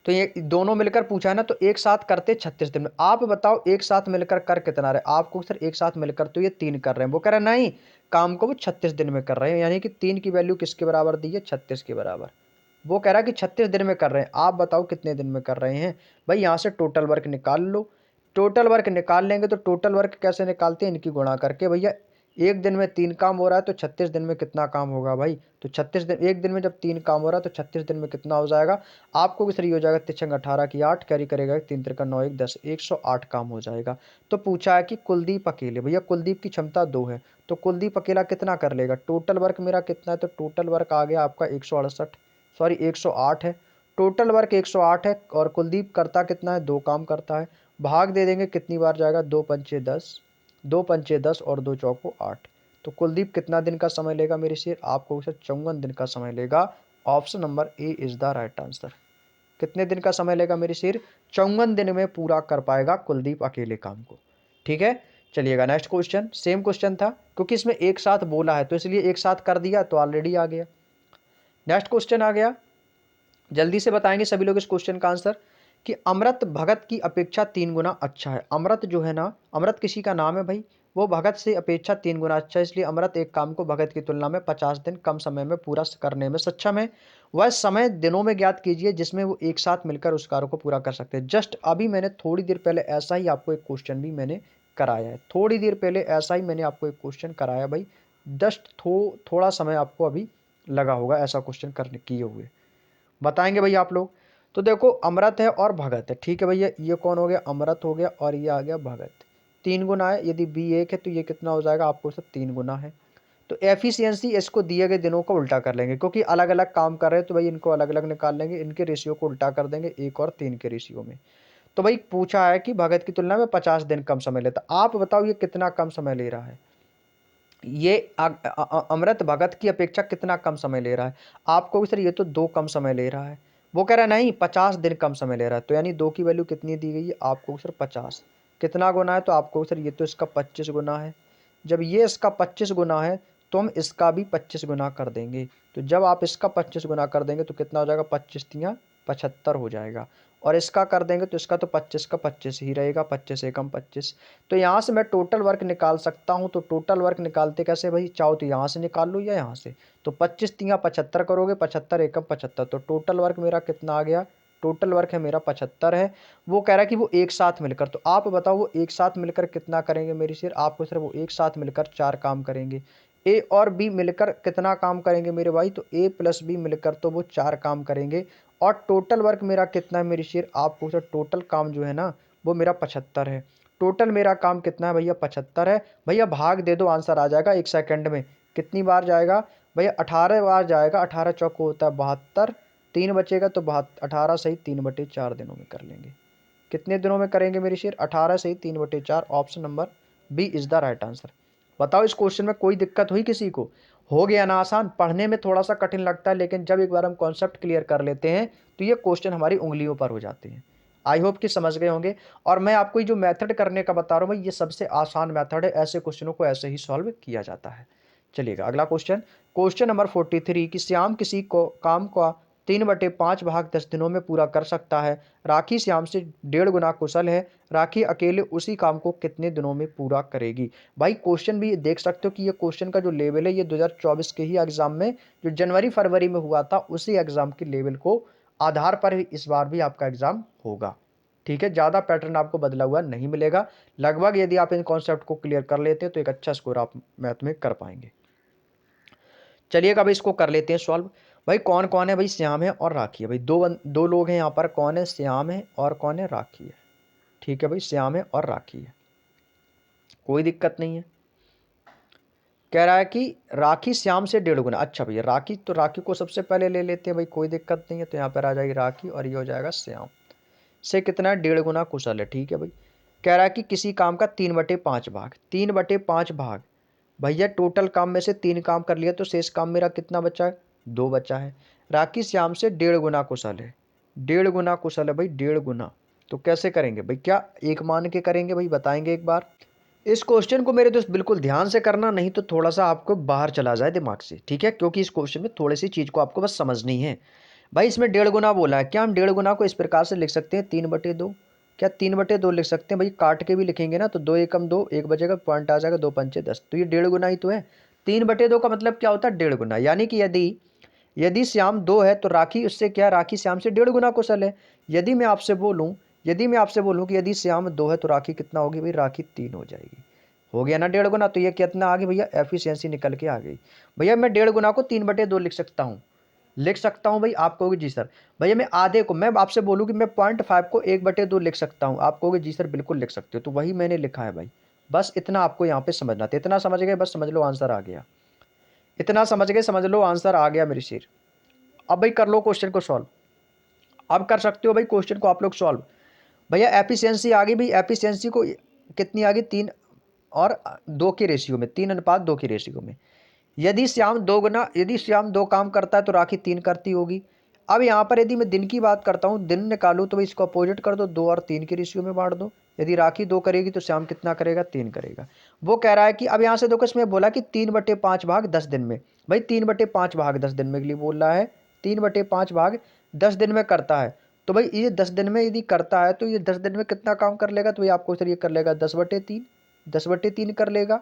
तो ये दोनों मिलकर पूछा है ना, तो एक साथ करते 36 दिन में। आप बताओ एक साथ मिलकर कर कितना रहे, आपको सर एक साथ मिलकर तो ये 3 कर रहे हैं, वो कह रहे हैं नहीं, काम को वो 36 दिन में कर रहे हैं। यानी कि 3 की वैल्यू किसके बराबर दी है, 36 के बराबर। वो कह रहा है कि 36 दिन में कर रहे हैं, आप बताओ कितने दिन में कर रहे हैं। भाई यहाँ से टोटल वर्क निकाल लो। टोटल वर्क निकाल लेंगे तो टोटल वर्क कैसे निकालते हैं, इनकी गुणा करके। भैया एक दिन में 3 काम हो रहा है तो 36 दिन में कितना काम होगा भाई, तो 36 दिन, एक दिन में जब 3 काम हो रहा है तो 36 दिन में कितना हो जाएगा, आपको भी सही हो जाएगा। 3 18 की 8 कैरी करेगा, 3 3 9 1 10, 108 काम हो जाएगा। तो पूछा है कि कुलदीप अकेले, भैया कुलदीप की क्षमता 2 है तो कुलदीप अकेला कितना कर लेगा। टोटल वर्क मेरा कितना है, तो टोटल वर्क आ गया आपका 168, सॉरी 108 है। टोटल वर्क 108 है और कुलदीप करता कितना है, 2 काम करता है। भाग दे देंगे, कितनी बार जाएगा, 2 पंचे 10, 2 पंचे 10 और 2 चौको 8। तो कुलदीप कितना दिन का समय लेगा मेरे शेर, आपको उसे 54 दिन का समय लेगा। Option number A is the right answer. कितने दिन का समय लेगा मेरे शेर, 54 दिन में पूरा कर पाएगा कुलदीप अकेले काम को। ठीक है, चलिएगा नेक्स्ट क्वेश्चन। सेम क्वेश्चन था क्योंकि इसमें एक साथ बोला है तो इसलिए एक साथ कर दिया तो ऑलरेडी आ गया। नेक्स्ट क्वेश्चन आ गया, जल्दी से बताएंगे सभी लोग इस क्वेश्चन का आंसर कि अमृत भगत की अपेक्षा 3 गुना अच्छा है। अमृत जो है ना, अमृत किसी का नाम है भाई, वो भगत से अपेक्षा 3 गुना अच्छा है, इसलिए अमृत एक काम को भगत की तुलना में 50 दिन कम समय में पूरा करने में सक्षम है। वह समय दिनों में ज्ञात कीजिए जिसमें वो एक साथ मिलकर उस कार्य को पूरा कर सकते हैं। जस्ट अभी मैंने थोड़ी देर पहले ऐसा ही आपको एक क्वेश्चन भी मैंने कराया है, थोड़ी देर पहले ऐसा ही मैंने आपको एक क्वेश्चन कराया भाई। जस्ट थोड़ा समय आपको अभी लगा होगा ऐसा क्वेश्चन करने किए हुए। बताएंगे भैया आप लोग। तो देखो अमृत है और भगत है, ठीक है भैया, ये कौन हो गया, अमृत हो गया और ये आ गया भगत। 3 गुना है, यदि बी 1 है तो ये कितना हो जाएगा, आपको सब 3 गुना है। तो एफिशिएंसी इसको दिए गए दिनों को उल्टा कर लेंगे क्योंकि अलग अलग काम कर रहे हैं तो भाई इनको अलग अलग निकाल लेंगे, इनके रेशियो को उल्टा कर देंगे 1 और 3 के रेशियो में। तो भाई पूछा है कि भगत की तुलना में 50 दिन कम समय लेता, आप बताओ ये कितना कम समय ले रहा है, ये अमृत भगत की अपेक्षा कितना कम समय ले रहा है। आपको भी सर ये तो 2 कम समय ले रहा है, वो कह रहा है नहीं 50 दिन कम समय ले रहा है। तो यानी 2 की वैल्यू कितनी दी गई है, आपको सर 50, कितना गुना है, तो आपको सर ये तो इसका 25 गुना है। जब ये इसका 25 गुना है तो हम इसका भी 25 गुना कर देंगे। तो जब आप इसका 25 गुना कर देंगे तो कितना हो जाएगा, 25 तियाँ 75 हो जाएगा। और इसका कर देंगे तो इसका तो 25 का 25 ही रहेगा, 25 एकम 25। तो यहाँ से मैं टोटल वर्क निकाल सकता हूँ। तो टोटल वर्क निकालते कैसे भाई, चाहो तो यहाँ से निकाल लो या यहाँ से। तो 25 तियाँ 75 करोगे, 75 एकम 75, तो टोटल वर्क मेरा कितना आ गया, टोटल वर्क है मेरा 75 है। वो कह रहा है कि वो एक साथ मिलकर, तो आप बताओ वो एक साथ मिलकर कितना करेंगे मेरी शेर, आपको सिर्फ वो एक साथ मिलकर 4 काम करेंगे। ए और बी मिलकर कितना काम करेंगे मेरे भाई, तो ए प्लस बी मिलकर तो वो 4 काम करेंगे। और टोटल वर्क मेरा कितना है मेरी शेर, आपको सर टोटल काम जो है ना वो मेरा 75 है। टोटल मेरा काम कितना है भैया, 75 है। भैया भाग दे दो, आंसर आ जाएगा 1 सेकंड में। कितनी बार जाएगा भैया, 18 बार जाएगा। 18 चौक होता है 72, 3 बचेगा तो 18 सही 3/4 दिनों में कर लेंगे। कितने दिनों में करेंगे मेरी शेर, 18 सही 3/4। Option number B is the right answer. बताओ इस क्वेश्चन में कोई दिक्कत हुई किसी को, हो गया ना आसान। पढ़ने में थोड़ा सा कठिन लगता है, लेकिन जब एक बार हम कॉन्सेप्ट क्लियर कर लेते हैं तो ये क्वेश्चन हमारी उंगलियों पर हो जाते हैं। आई होप कि समझ गए होंगे। और मैं आपको ये जो मेथड करने का बता रहा हूँ भाई, ये सबसे आसान मेथड है। ऐसे क्वेश्चनों को ऐसे ही सॉल्व किया जाता है। चलिएगा अगला क्वेश्चन, क्वेश्चन नंबर 43 कि श्याम किसी को काम का 3/5 भाग 10 दिनों में पूरा कर सकता है। राखी श्याम से 1.5 गुना कुशल है। राखी अकेले उसी काम को कितने दिनों में पूरा करेगी। भाई क्वेश्चन भी देख सकते हो कि ये क्वेश्चन का जो लेवल है ये 2024 के ही एग्जाम में जो जनवरी फरवरी में हुआ था उसी एग्जाम के लेवल को आधार पर इस बार भी आपका एग्जाम होगा। ठीक है, ज़्यादा पैटर्न आपको बदला हुआ नहीं मिलेगा। लगभग यदि आप इन कॉन्सेप्ट को क्लियर कर लेते हैं तो एक अच्छा स्कोर आप मैथ में कर पाएंगे। चलिएगा भाई इसको कर लेते हैं सॉल्व। भाई कौन कौन है भाई, श्याम है और राखी है। भाई दो लोग हैं यहाँ पर, कौन है, श्याम है और कौन है, राखी है। ठीक है भाई, श्याम है और राखी है, कोई दिक्कत नहीं है। कह रहा है कि राखी श्याम से 1.5 गुना। अच्छा भैया राखी, तो राखी को सबसे पहले ले लेते हैं भाई, कोई दिक्कत नहीं है। तो यहाँ पर आ जाएगी राखी और ये हो जाएगा श्याम से कितना है, 1.5 गुना कुशल है। ठीक है भाई, कह रहा है कि किसी काम का 3/5 भाग, 3/5 भाग। भैया टोटल काम में से 3 काम कर लिया तो शेष काम मेरा कितना बचा है, 2 बचा है। राखी श्याम से 1.5 गुना कुशल है, 1.5 गुना कुशल है भाई, 1.5 गुना। तो कैसे करेंगे भाई, क्या एक मान के करेंगे भाई, बताएंगे एक बार। इस क्वेश्चन को मेरे दोस्त बिल्कुल ध्यान से करना, नहीं तो थोड़ा सा आपको बाहर चला जाए दिमाग से। ठीक है, क्योंकि इस क्वेश्चन में थोड़ी सी चीज़ को आपको बस समझनी है। भाई इसमें 1.5 गुना बोला है, क्या हम 1.5 गुना को इस प्रकार से लिख सकते हैं, 3/2। क्या 3/2 लिख सकते हैं भाई, काट के भी लिखेंगे ना तो 2 एकम 2, 1 बचेगा, पॉइंट आ जाएगा, 2 पंचे 10। तो ये 1.5 गुना ही तो है। 3/2 का मतलब क्या होता है, 1.5 गुना। यानी कि यदि यदि श्याम 2 है तो राखी उससे क्या, राखी श्याम से 1.5 गुना कुशल है। यदि मैं आपसे बोलूं कि यदि श्याम 2 है तो राखी कितना होगी भाई, राखी 3 हो जाएगी। हो गया ना 1.5 गुना। तो ये कितना आ गई भैया, एफिशिएंसी निकल के आ गई। भैया मैं 1.5 गुना को 3/2 लिख सकता हूँ भाई। आप कहोगे जी सर। भैया मैं आधे को, मैं आपसे बोलूँ कि मैं 0.5 को 1/2 लिख सकता हूँ, आप कहोगे जी सर बिल्कुल लिख सकते हो। तो वही मैंने लिखा है भाई, बस इतना आपको यहाँ पे समझना था। इतना समझ गए, बस समझ लो आंसर आ गया। इतना समझ गए, समझ लो आंसर आ गया मेरी शेर। अब भाई कर लो क्वेश्चन को सॉल्व। अब कर सकते हो भाई क्वेश्चन को आप लोग सॉल्व। भैया एफिशिएंसी आ गई भाई, एफिशिएंसी को कितनी आ गई, 3 और 2 के रेशियो में, 3:2 के रेशियो में। यदि श्याम 2 काम करता है तो राखी 3 करती होगी। अब यहाँ पर यदि मैं दिन की बात करता हूँ, दिन निकालूँ तो भाई इसको अपोजिट कर दो, 2 और 3 के रेशियो में बांट दो। यदि राखी 2 करेगी तो श्याम कितना करेगा, 3 करेगा। वो कह रहा है कि अब यहाँ से देखो, इसमें बोला कि 3/5 भाग 10 दिन में। भाई 3/5 भाग 10 दिन में के लिए बोल रहा है, 3/5 भाग 10 दिन में करता है। तो भाई ये 10 दिन में यदि करता है तो ये 10 दिन में कितना काम कर लेगा, तो ये आपको सर ये कर लेगा 10/3, 10/3 कर लेगा,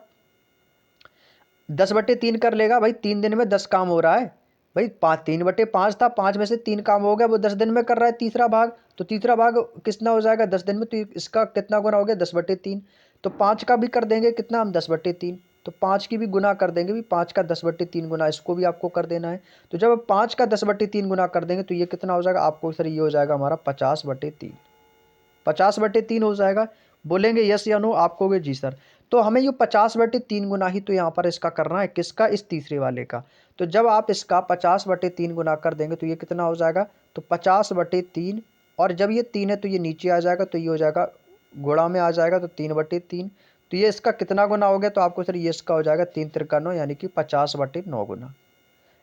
10/3 कर लेगा। भाई 3 दिन में 10 काम हो रहा है भाई, 3/5 था, 5 में से 3 काम हो गया, वो 10 दिन में कर रहा है तीसरा भाग। तो तीसरा भाग कितना हो जाएगा 10 दिन में, तो इसका कितना गुना हो गया, 10/3। तो 5 का भी कर देंगे कितना हम, 10/3। तो 5 की भी गुना कर देंगे भी, 5 का 10/3 गुना, इसको भी आपको कर देना है। तो जब 5 का 10/3 गुना कर देंगे तो ये कितना हो जाएगा आपको सर, ये हो जाएगा हमारा 50/3, 50/3 हो जाएगा। बोलेंगे यस या नो, आप कहोगे जी सर। तो हमें ये 50/3 गुना ही तो यहाँ पर इसका करना है, किसका, इस तीसरे वाले का। तो जब आप इसका 50/3 गुना कर देंगे तो ये कितना हो जाएगा, तो 50/3। और जब ये 3 है तो ये नीचे आ जाएगा, तो ये हो जाएगा गुणा में आ जाएगा, तो 3/3। तो ये इसका कितना गुना हो गया, तो आपको सर ये इसका हो जाएगा 3 त्रिका 9, यानी कि 50/9 गुना।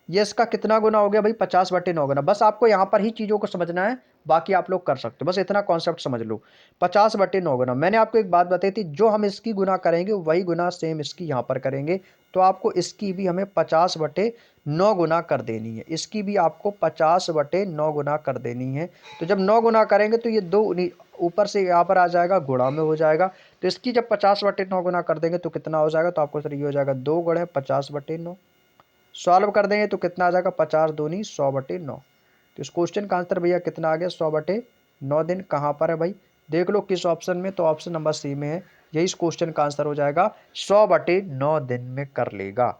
ये इसका कितना गुना हो गया भाई, 50/9 गुना। बस आपको यहाँ पर ही चीज़ों को समझना है, बाकी आप लोग कर सकते हो, बस इतना कॉन्सेप्ट समझ लो। 50/9 गुना, मैंने आपको एक बात बताई थी, जो हम इसकी गुना करेंगे वही गुना सेम इसकी यहाँ पर करेंगे। तो आपको इसकी भी हमें 50/9 गुना कर देनी है, इसकी भी आपको 50/9 गुना कर देनी है। तो जब 9 गुना करेंगे तो ये दो ऊपर से यहाँ पर आ जाएगा, गुणा में हो जाएगा। तो इसकी जब 50/9 गुना कर देंगे तो कितना हो जाएगा, तो आपको सर ये हो जाएगा 2 गुणे 50/9। सॉल्व कर देंगे तो कितना आ जाएगा, 50 दूनी 100/9। तो इस क्वेश्चन का आंसर भैया कितना आ गया, 100/9 दिन। कहाँ पर है भाई, देख लो किस ऑप्शन में, तो ऑप्शन नंबर सी में है। यही इस क्वेश्चन का आंसर हो जाएगा, 100/9 दिन में कर लेगा।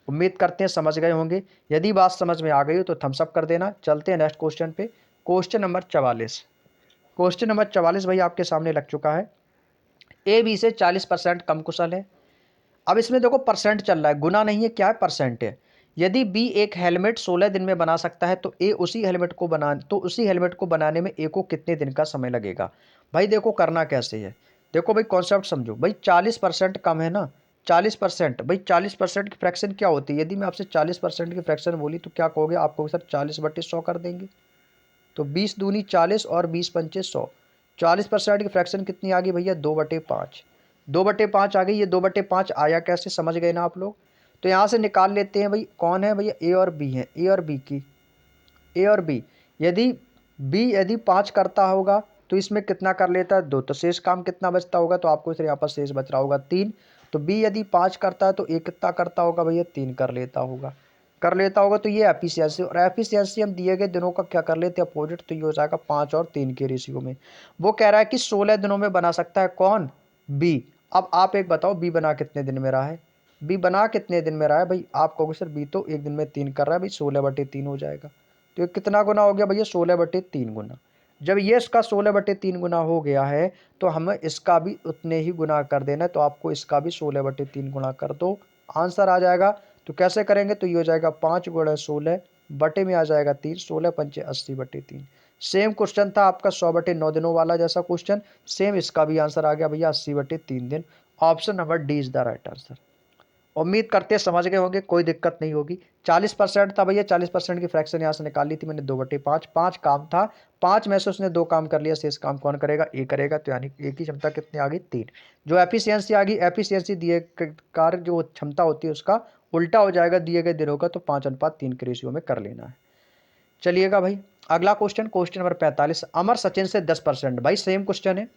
उम्मीद करते हैं समझ गए होंगे। यदि बात समझ में आ गई हो तो थम्स अप कर देना। चलते हैं नेक्स्ट क्वेश्चन पे। Question number 44। क्वेश्चन नंबर 44 भाई आपके सामने लग चुका है। ए बी से 40% कम कुशल है। अब इसमें देखो परसेंट चल रहा है, गुना नहीं है, क्या है, परसेंट है। यदि बी एक हेलमेट 16 दिन में बना सकता है तो उसी हेलमेट को बनाने में ए को कितने दिन का समय लगेगा। भाई देखो करना कैसे है, देखो भाई कॉन्सेप्ट समझो भाई। 40% कम है ना, 40%, भाई 40% की फ्रैक्शन क्या होती है। यदि मैं आपसे 40% की फ्रैक्शन बोली तो क्या कहोगे, आपको सर 40/100 कर देंगे। तो 20 दूनी 40 और 20 पंचे 100। 40% की फ्रैक्शन कितनी आ गई भैया, 2/5। 2/5 आ गई। ये 2/5 आया कैसे, समझ गए ना आप लोग। तो यहाँ से निकाल लेते हैं भाई, कौन है भैया, ए और बी है। ए और बी की, ए और बी, यदि बी यदि 5 करता होगा तो इसमें कितना कर लेता है, 2। तो शेष काम कितना बचता होगा, तो आपको फिर यहाँ पर शेष बच रहा होगा 3। तो बी यदि 5 करता है तो ए कितना करता होगा भैया, 3 कर लेता होगा। तो ये एफिशिएंसी, और एफिशिएंसी हम दिए गए दिनों का क्या कर लेते हैं, अपोजिट। तो ये हो जाएगा 5 और 3 के रेशियो में। वो कह रहा है कि 16 दिनों में बना सकता है, कौन, बी। अब आप एक बताओ, बी बना कितने दिन में रहा है, बी बना कितने दिन में रहा है भाई। आप कहोगे सर बी तो एक दिन में 3 कर रहा है, भाई 16/3 हो जाएगा। तो ये कितना गुना हो गया भैया, 16/3 गुना। जब ये इसका 16/3 गुना हो गया है तो हमें इसका भी उतने ही गुना कर देना है। तो आपको इसका भी 16/3 गुना कर दो, आंसर आ जाएगा। तो कैसे करेंगे, तो ये हो जाएगा 5 गुणा 16 बटे में आ जाएगा 3, 16 पंचे 80/3। सेम क्वेश्चन था आपका 100/9 दिनों वाला जैसा क्वेश्चन, सेम इसका भी आंसर आ गया भैया 80/3 दिन। Option number D is the right answer. उम्मीद करते हैं समझ गए होंगे, कोई दिक्कत नहीं होगी। 40% था भैया, 40% की फ्रैक्शन यहाँ से निकाल ली थी मैंने, 2/5। 5 काम था, 5 में से उसने 2 काम कर लिया, शेष काम कौन करेगा, ए करेगा। तो यानी ए की क्षमता कितनी आ गई, 3। जो एफिशिएंसी आ गई, एफिशिएंसी दिए कार्य जो क्षमता होती है उसका उल्टा हो जाएगा दिए गए दिनों का। तो 5:3 के रेशियो में कर लेना है। चलिएगा भाई अगला क्वेश्चन, क्वेश्चन नंबर 45। अमर सचिन से 10%, भाई सेम क्वेश्चन है।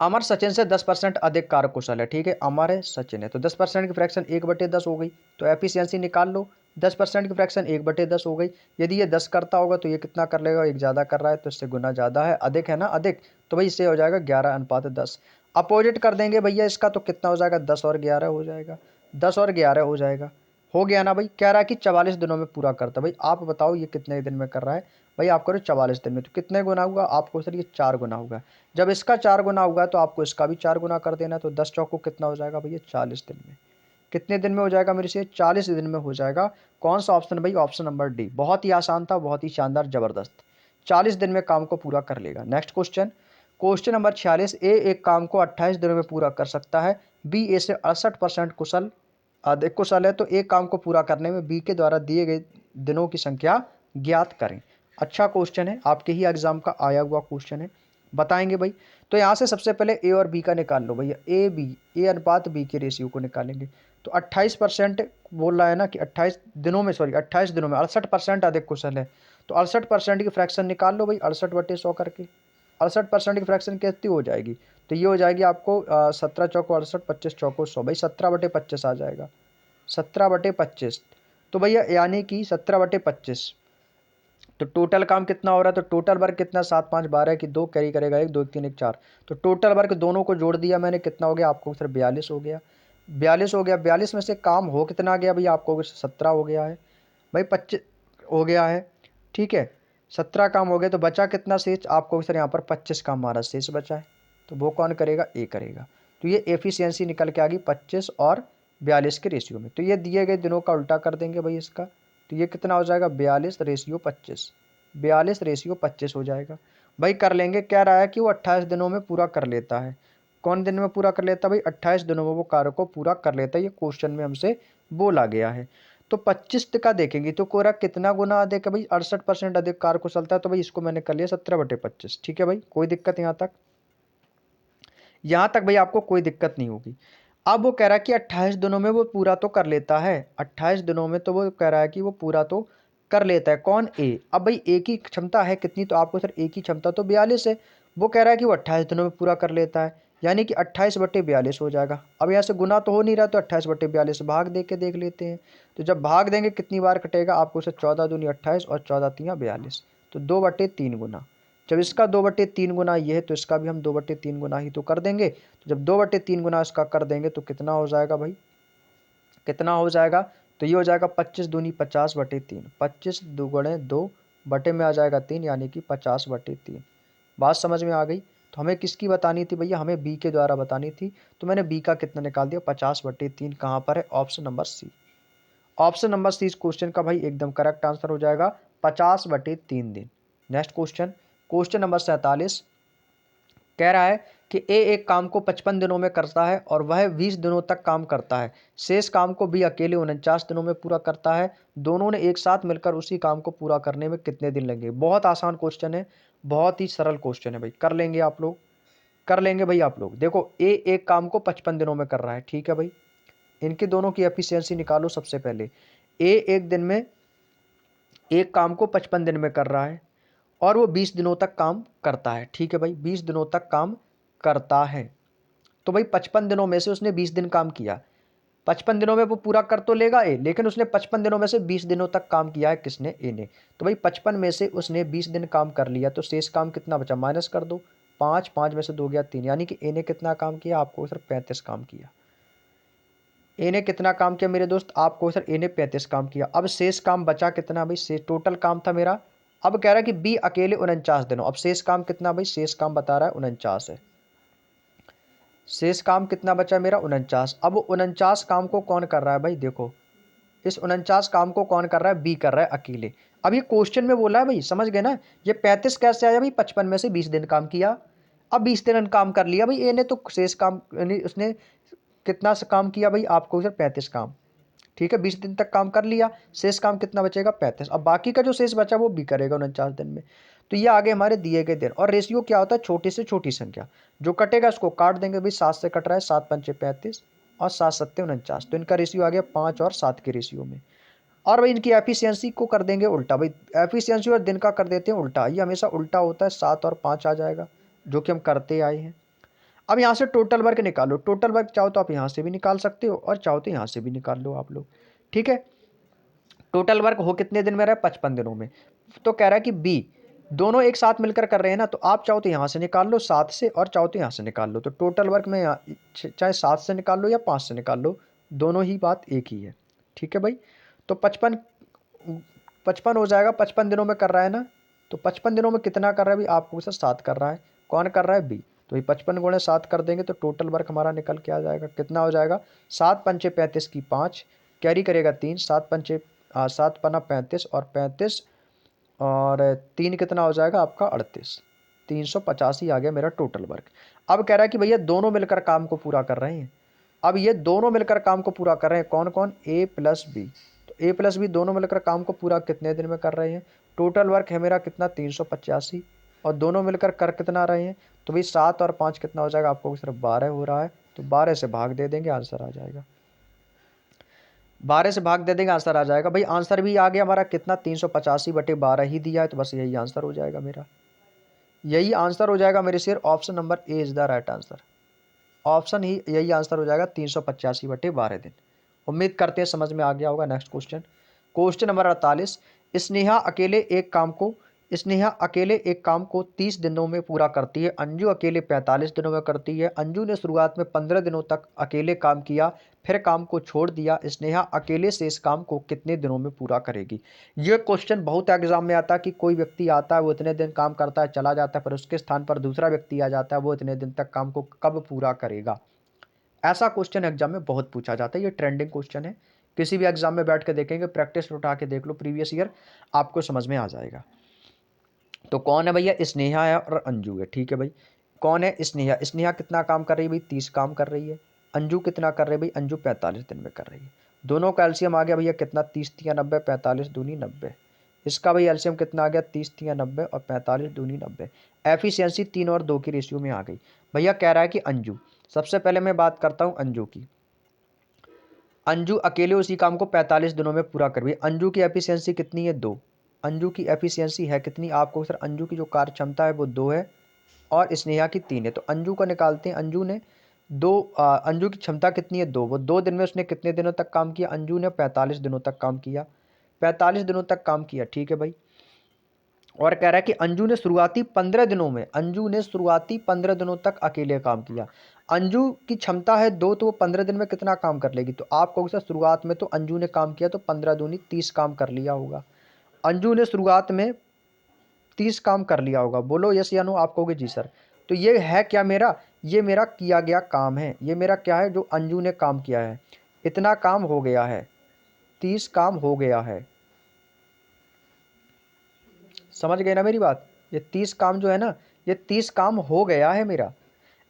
अमर सचिन से 10% अधिक कार्यकुशल है, ठीक है, अमर है सचिन है। तो 10% की फ्रैक्शन 1/10 हो गई। तो एफिशिएंसी निकाल लो, 10% की फ्रैक्शन 1/10 हो गई। यदि ये 10 करता होगा तो ये कितना कर लेगा, एक ज़्यादा कर रहा है तो इससे गुना ज़्यादा है, अधिक है ना, अधिक। तो भाई इससे हो जाएगा 11:10। अपोजिट कर देंगे भैया इसका, तो कितना हो जाएगा, 10 और 11 हो जाएगा, 10 और 11 हो गया ना भाई। कह रहा है कि 44 दिनों में पूरा करता। भाई आप बताओ ये कितने दिन में कर रहा है, भाई आप करो 44 दिन में। तो कितने गुना होगा, आपको सर ये 4 गुना होगा। जब इसका 4 गुना होगा तो आपको इसका भी 4 गुना कर देना। तो 10 चौको कितना हो जाएगा भैया, 40 दिन में। कितने दिन में हो जाएगा मेरे से, 40 दिन में हो जाएगा। कौन सा ऑप्शन भाई, ऑप्शन नंबर डी। बहुत ही आसान था, बहुत ही शानदार, जबरदस्त। 40 दिन में काम को पूरा कर लेगा। Next question, question number 46। ए एक काम को 28 दिनों में पूरा कर सकता है, बी ए से 68% कुशल अधिक कुशल है। तो एक काम को पूरा करने में बी के द्वारा दिए गए दिनों की संख्या ज्ञात करें। अच्छा क्वेश्चन है, आपके ही एग्जाम का आया हुआ क्वेश्चन है, बताएंगे भाई। तो यहाँ से सबसे पहले ए और बी का निकाल लो भैया, ए अनुपात बी के रेशियो को निकालेंगे। तो 28% बोल रहा है ना कि 28 दिनों में, सॉरी 28 दिनों में 68% अधिक कुशल है। तो 68% की फ्रैक्शन निकाल लो भाई, 68/100 करके। 68% की फ्रैक्शन कितनी हो जाएगी, तो ये हो जाएगी आपको 17 चौको 68, 25 चौको 100, भाई 17/25 आ जाएगा, 17/25। तो भैया यानी कि 17/25। तो टोटल काम कितना हो रहा है, तो टोटल वर्क कितना, 7 5 12 की 2 कैरी करेगा 1, 2 3 1 4। तो टोटल वर्क दोनों को जोड़ दिया मैंने, कितना हो गया आपको सर, 42 हो गया। 42 हो गया, 42 में से काम हो कितना गया भैया, आपको 17 हो गया है भाई, 25 हो गया है, ठीक है। 17 काम हो गया, तो बचा कितना शेष, आपको सर यहाँ पर 25 काम हमारा शेष बचा है। तो वो कौन करेगा, ए करेगा। तो ये एफिशिएंसी निकल के आ गई 25 और 42 के रेशियो में। तो ये दिए गए दिनों का उल्टा कर देंगे भाई इसका। तो ये कितना हो जाएगा, 42/25, 42/25 हो जाएगा। भाई कर लेंगे, क्या रहा है कि वो 28 दिनों में पूरा कर लेता है। कौन दिन में पूरा कर लेता है भाई, 28 दिनों में वो कार्य को पूरा कर लेता है, ये क्वेश्चन में हमसे बोला गया है। तो 25 का देखेंगे तो कोरा कितना गुना अधिक है भाई, 68% अधिक कार कुशलता है। तो भाई इसको मैंने कर लिया 17/25। ठीक है भाई, कोई दिक्कत यहाँ तक? यहाँ तक भाई आपको कोई दिक्कत नहीं होगी। अब वो कह रहा है कि 28 दिनों में वो पूरा तो कर लेता है, 28 दिनों में तो वो कह रहा है कि वो पूरा तो कर लेता है। कौन? ए। अब भाई ए की क्षमता है कितनी, तो आपको सर ए की क्षमता तो 42 है। वो कह रहा है कि वो 28 दिनों में पूरा कर लेता है, यानी कि 28/42 हो जाएगा। अब यहाँ से गुना तो हो नहीं रहा, तो 28/42 भाग दे के देख लेते हैं। तो जब भाग देंगे कितनी बार कटेगा, आपको सर 14 दूनी 28 और 14 तियाँ 42, तो 2/3 गुना। जब इसका 2/3 गुना ये है, तो इसका भी हम 2/3 गुना ही तो कर देंगे। तो जब 2/3 गुना इसका कर देंगे तो कितना हो जाएगा भाई, कितना हो जाएगा? तो ये हो जाएगा 25 दूनी 50/3, 25 दुगुणे 2 बटे में आ जाएगा 3, यानी कि 50/3। बात समझ में आ गई? तो हमें किसकी बतानी थी भैया? हमें बी के द्वारा बतानी थी। तो मैंने बी का कितना निकाल दिया, 50/3। कहाँ पर है? Option number C. Option number C इस क्वेश्चन का भाई एकदम करेक्ट आंसर हो जाएगा, 50/3 दिन। नेक्स्ट क्वेश्चन, क्वेश्चन नंबर 47 कह रहा है कि ए एक काम को 55 दिनों में करता है और वह 20 दिनों तक काम करता है। शेष काम को बी अकेले 49 दिनों में पूरा करता है। दोनों ने एक साथ मिलकर उसी काम को पूरा करने में कितने दिन लगे? बहुत आसान क्वेश्चन है, बहुत ही सरल क्वेश्चन है भाई, कर लेंगे आप लोग, कर लेंगे भाई आप लोग। देखो ए एक काम को 55 दिनों में कर रहा है, ठीक है भाई। इनके दोनों की एफिशिएंसी निकालो सबसे पहले। ए एक दिन में एक काम को 55 दिन में कर रहा है और वो 20 दिनों तक काम करता है, ठीक है भाई, 20 दिनों तक काम करता है। तो भाई 55 दिनों में से उसने 20 दिन काम किया, 55 दिनों में वो पूरा कर तो लेगा ए, लेकिन उसने 55 दिनों में से 20 दिनों तक काम किया है, किसने? ए ने। तो भाई 55 में से उसने 20 दिन काम कर लिया, तो शेष काम कितना बचा? माइनस कर दो, 5, 5 में से 2 गया 3, यानी कि ए ने कितना काम किया? आपको सर 35 काम किया। ए ने कितना काम किया मेरे दोस्त? आपको सर ए ने 35 काम किया। अब शेष काम बचा कितना भाई? शेष टोटल काम था मेरा, अब कह रहा है कि बी अकेले 49 दिनों। अब शेष काम कितना भाई? शेष काम बता रहा है 49 है। शेष काम कितना बचा मेरा? 49। अब 49 काम को कौन कर रहा है भाई? देखो इस 49 काम को कौन कर रहा है? बी कर रहा है अकेले। अब ये क्वेश्चन में बोला है भाई, समझ गए ना? ये 35 कैसे आया भाई? 55 में से 20 दिन काम किया, अब 20 दिन काम कर लिया भाई ए ने, तो शेष काम यानी उसने कितना से काम किया भाई? आपको सर 35 काम, ठीक है, 20 दिन तक काम कर लिया, शेष काम कितना बचेगा? 35। अब बाकी का जो शेष बचा वो भी करेगा 49 दिन में। तो ये आगे हमारे दिए गए दिन। और रेशियो क्या होता है? छोटी से छोटी संख्या, जो कटेगा उसको काट देंगे भाई। 7 से कट रहा है, 7 पंचे 35 और 7 सत्ते 49, तो इनका रेशियो आ गया 5 और 7 के रेशियो में। और भाई इनकी एफिशिएंसी को कर देंगे उल्टा भाई, एफिशिएंसी और दिन का कर देते हैं उल्टा, ये हमेशा उल्टा होता है, 7 और 5 आ जाएगा, जो कि हम करते आए हैं। अब यहाँ से टोटल वर्क निकालो, टोटल वर्क चाहो तो आप यहाँ से भी निकाल सकते हो और चाहो तो यहाँ से भी निकाल लो आप लोग, ठीक है। टोटल वर्क हो कितने दिन में रहा है? 55 दिनों में। तो कह रहा है कि बी दोनों एक साथ मिलकर कर रहे हैं ना, तो आप चाहो तो यहाँ से निकाल लो 7 से और चाहो तो यहाँ से निकाल लो। तो टोटल वर्क में चाहे 7 से निकाल लो या 5 से निकाल लो, दोनों ही बात एक ही है, ठीक है भाई। तो 55 55 हो जाएगा, 55 दिनों में कर रहा है ना, तो 55 दिनों में कितना कर रहा है भाई? आपको सर 7 कर रहा है। कौन कर रहा है? बी। तो ये 55 गुणे 7 कर देंगे तो टोटल वर्क हमारा निकल के आ जाएगा, कितना हो जाएगा? 7 पंचे 35 की 5, कैरी करेगा 3, 7 पंचे 7 पन्ना 35 और 35 और 3 कितना हो जाएगा आपका? 38, 385 आ गया मेरा टोटल वर्क। अब कह रहा है कि भैया दोनों मिलकर काम को पूरा कर रहे हैं। अब ये दोनों मिलकर काम को पूरा कर रहे हैं, कौन कौन? ए प्लस बी। तो ए प्लस बी दोनों मिलकर काम को पूरा कितने दिन में कर रहे हैं? टोटल वर्क है मेरा कितना? 385, और दोनों मिलकर कर कितना रहे हैं? तो भाई 7 और 5 कितना हो जाएगा? आपको सिर्फ 12 हो रहा है, तो 12 से भाग दे देंगे, आंसर आ जाएगा। 12 से भाग दे देंगे, आंसर आ जाएगा भाई। आंसर भी आ गया हमारा कितना? 385/12 ही दिया है, तो बस यही आंसर हो जाएगा मेरा, यही आंसर हो जाएगा मेरे शेर। Option number A is the right answer, option ही यही आंसर हो जाएगा, 385/12 दिन। उम्मीद करते हैं समझ में आ गया होगा। Next question, question number 48, Sneha अकेले एक काम को स्नेहा अकेले एक काम को 30 दिनों में पूरा करती है, अंजू अकेले 45 दिनों में करती है। अंजू ने शुरुआत में 15 दिनों तक अकेले काम किया, फिर काम को छोड़ दिया। स्नेहा अकेले से इस काम को कितने दिनों में पूरा करेगी? ये क्वेश्चन बहुत एग्जाम में आता है कि कोई व्यक्ति आता है, वो इतने दिन काम करता है, चला जाता है, पर उसके स्थान पर दूसरा व्यक्ति आ जाता है, वो इतने दिन तक काम को कब पूरा करेगा? ऐसा क्वेश्चन एग्जाम में बहुत पूछा जाता है, ये ट्रेंडिंग क्वेश्चन है। किसी भी एग्जाम में बैठ के देखेंगे, प्रैक्टिस उठा के देख लो प्रीवियस ईयर, आपको समझ में आ जाएगा। तो कौन है भैया? स्नेहा है और अंजू है, ठीक है भाई। कौन है? स्नेहा। स्नेहा कितना काम कर रही है भाई? 30 काम कर रही है। अंजू कितना कर रही है भाई? अंजू 45 दिन में कर रही है। दोनों का एलसीएम आ गया भैया कितना, 30 तिया 90, 45 दूनी 90। इसका भाई एलसीएम कितना आ गया, 30 तिया 90 और 45 दूनी 90। एफिशिएंसी 3 और 2 की रेशियो में आ गई। भैया कह रहा है कि अंजू, सबसे पहले मैं बात करता हूँ अंजू की। अंजू अकेले उसी काम को 45 दिनों में पूरा कर भी। अंजू की एफिशिएंसी कितनी है, 2। अंजू की एफिशिएंसी है कितनी, आपको सर अंजू की जो कार्य क्षमता है वो 2 है और स्नेहा की 3 है। तो अंजू का निकालते हैं। अंजू ने अंजू की क्षमता कितनी है, 2। वो 2 दिन में उसने कितने दिनों तक काम किया, अंजू ने 45 दिनों तक काम किया। 45 दिनों तक काम किया, ठीक है भाई। और कह रहा है कि अंजू ने शुरुआती 15 दिनों में, अंजू ने शुरुआती 15 दिनों तक अकेले काम किया। अंजू की क्षमता है 2, तो वो 15 दिन में कितना काम कर लेगी, तो आप कहोगे सर शुरुआत में तो अंजू ने काम किया तो 15 दूनी 30 काम कर लिया होगा। अंजू ने शुरुआत में 30 काम कर लिया होगा, बोलो यस या नो। आप कहोगे जी सर। तो ये है क्या मेरा, ये मेरा किया गया काम है, ये मेरा क्या है, जो अंजू ने काम किया है। इतना काम हो गया है, 30 काम हो गया है। समझ गए ना मेरी बात। ये 30 काम जो है ना, ये 30 काम हो गया है मेरा।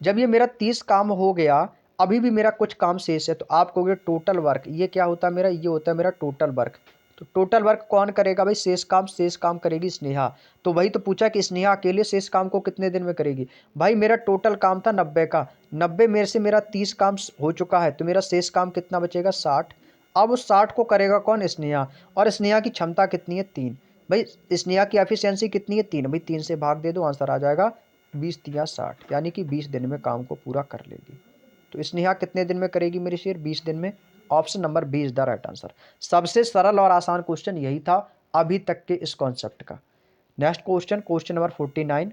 जब ये मेरा 30 काम हो गया, अभी भी मेरा कुछ काम शेष है, तो आप कहोगे टोटल वर्क। ये क्या होता है मेरा, ये होता है मेरा टोटल वर्क। तो टोटल वर्क कौन करेगा भाई, शेष काम करेगी स्नेहा। तो वही तो पूछा कि स्नेहा अकेले शेष काम को कितने दिन में करेगी। भाई मेरा टोटल काम था 90 का, 90 में से मेरा 30 काम हो चुका है, तो मेरा शेष काम कितना बचेगा, 60। अब उस 60 को करेगा कौन, स्नेहा। और स्नेहा की क्षमता कितनी है, 3। भाई स्नेहा की एफिशिएंसी कितनी है, 3। भाई 3 से भाग दे दो, आंसर आ जाएगा 20 तिया 60, यानी कि 20 दिन में काम को पूरा कर लेगी। तो स्नेहा कितने दिन में करेगी मेरी शेर, 20 दिन में। Option number B is the right answer. सबसे सरल और आसान क्वेश्चन यही था अभी तक के इस कॉन्सेप्ट का। Next question, question number 49।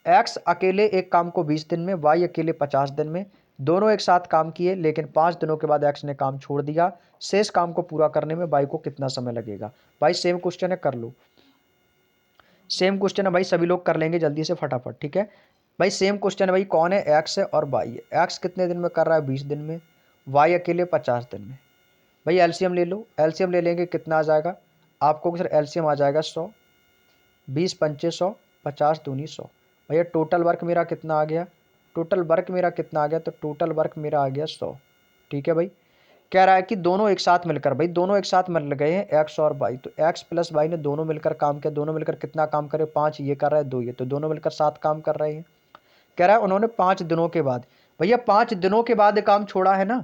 X अकेले एक काम को 20 दिन में, वाई अकेले 50 दिन में, दोनों एक साथ काम किए, लेकिन 5 दिनों के बाद एक्स ने काम छोड़ दिया। शेष काम को पूरा करने में वाई को कितना समय लगेगा। भाई सेम क्वेश्चन है, कर लो। सेम क्वेश्चन है भाई, सभी लोग कर लेंगे जल्दी से फटाफट, ठीक है भाई। सेम क्वेश्चन है भाई, कौन है, एक्स है और वाई है। एक्स कितने दिन में कर रहा है, 20 दिन में। वाई अकेले 50 दिन में। भाई एलसीएम ले लो, एलसीएम ले लेंगे कितना आ जाएगा आपको, सर एलसीएम आ जाएगा 100। 20 पंचे 100, 50 दूनी 100। भैया टोटल वर्क मेरा कितना आ गया, टोटल वर्क मेरा कितना आ गया, तो टोटल वर्क मेरा आ गया 100। ठीक है भाई। कह रहा है कि दोनों एक साथ मिलकर, भाई दोनों एक साथ मिल गए हैं एक्स और वाई, तो एक्स प्लस वाई ने दोनों मिलकर काम किया। दोनों मिलकर कितना काम करे, 5 ये कर रहा है, 2 ये, तो दोनों मिलकर 7 काम कर रहे हैं। कह रहा है उन्होंने 5 दिनों के बाद, भैया 5 दिनों के बाद काम छोड़ा है ना।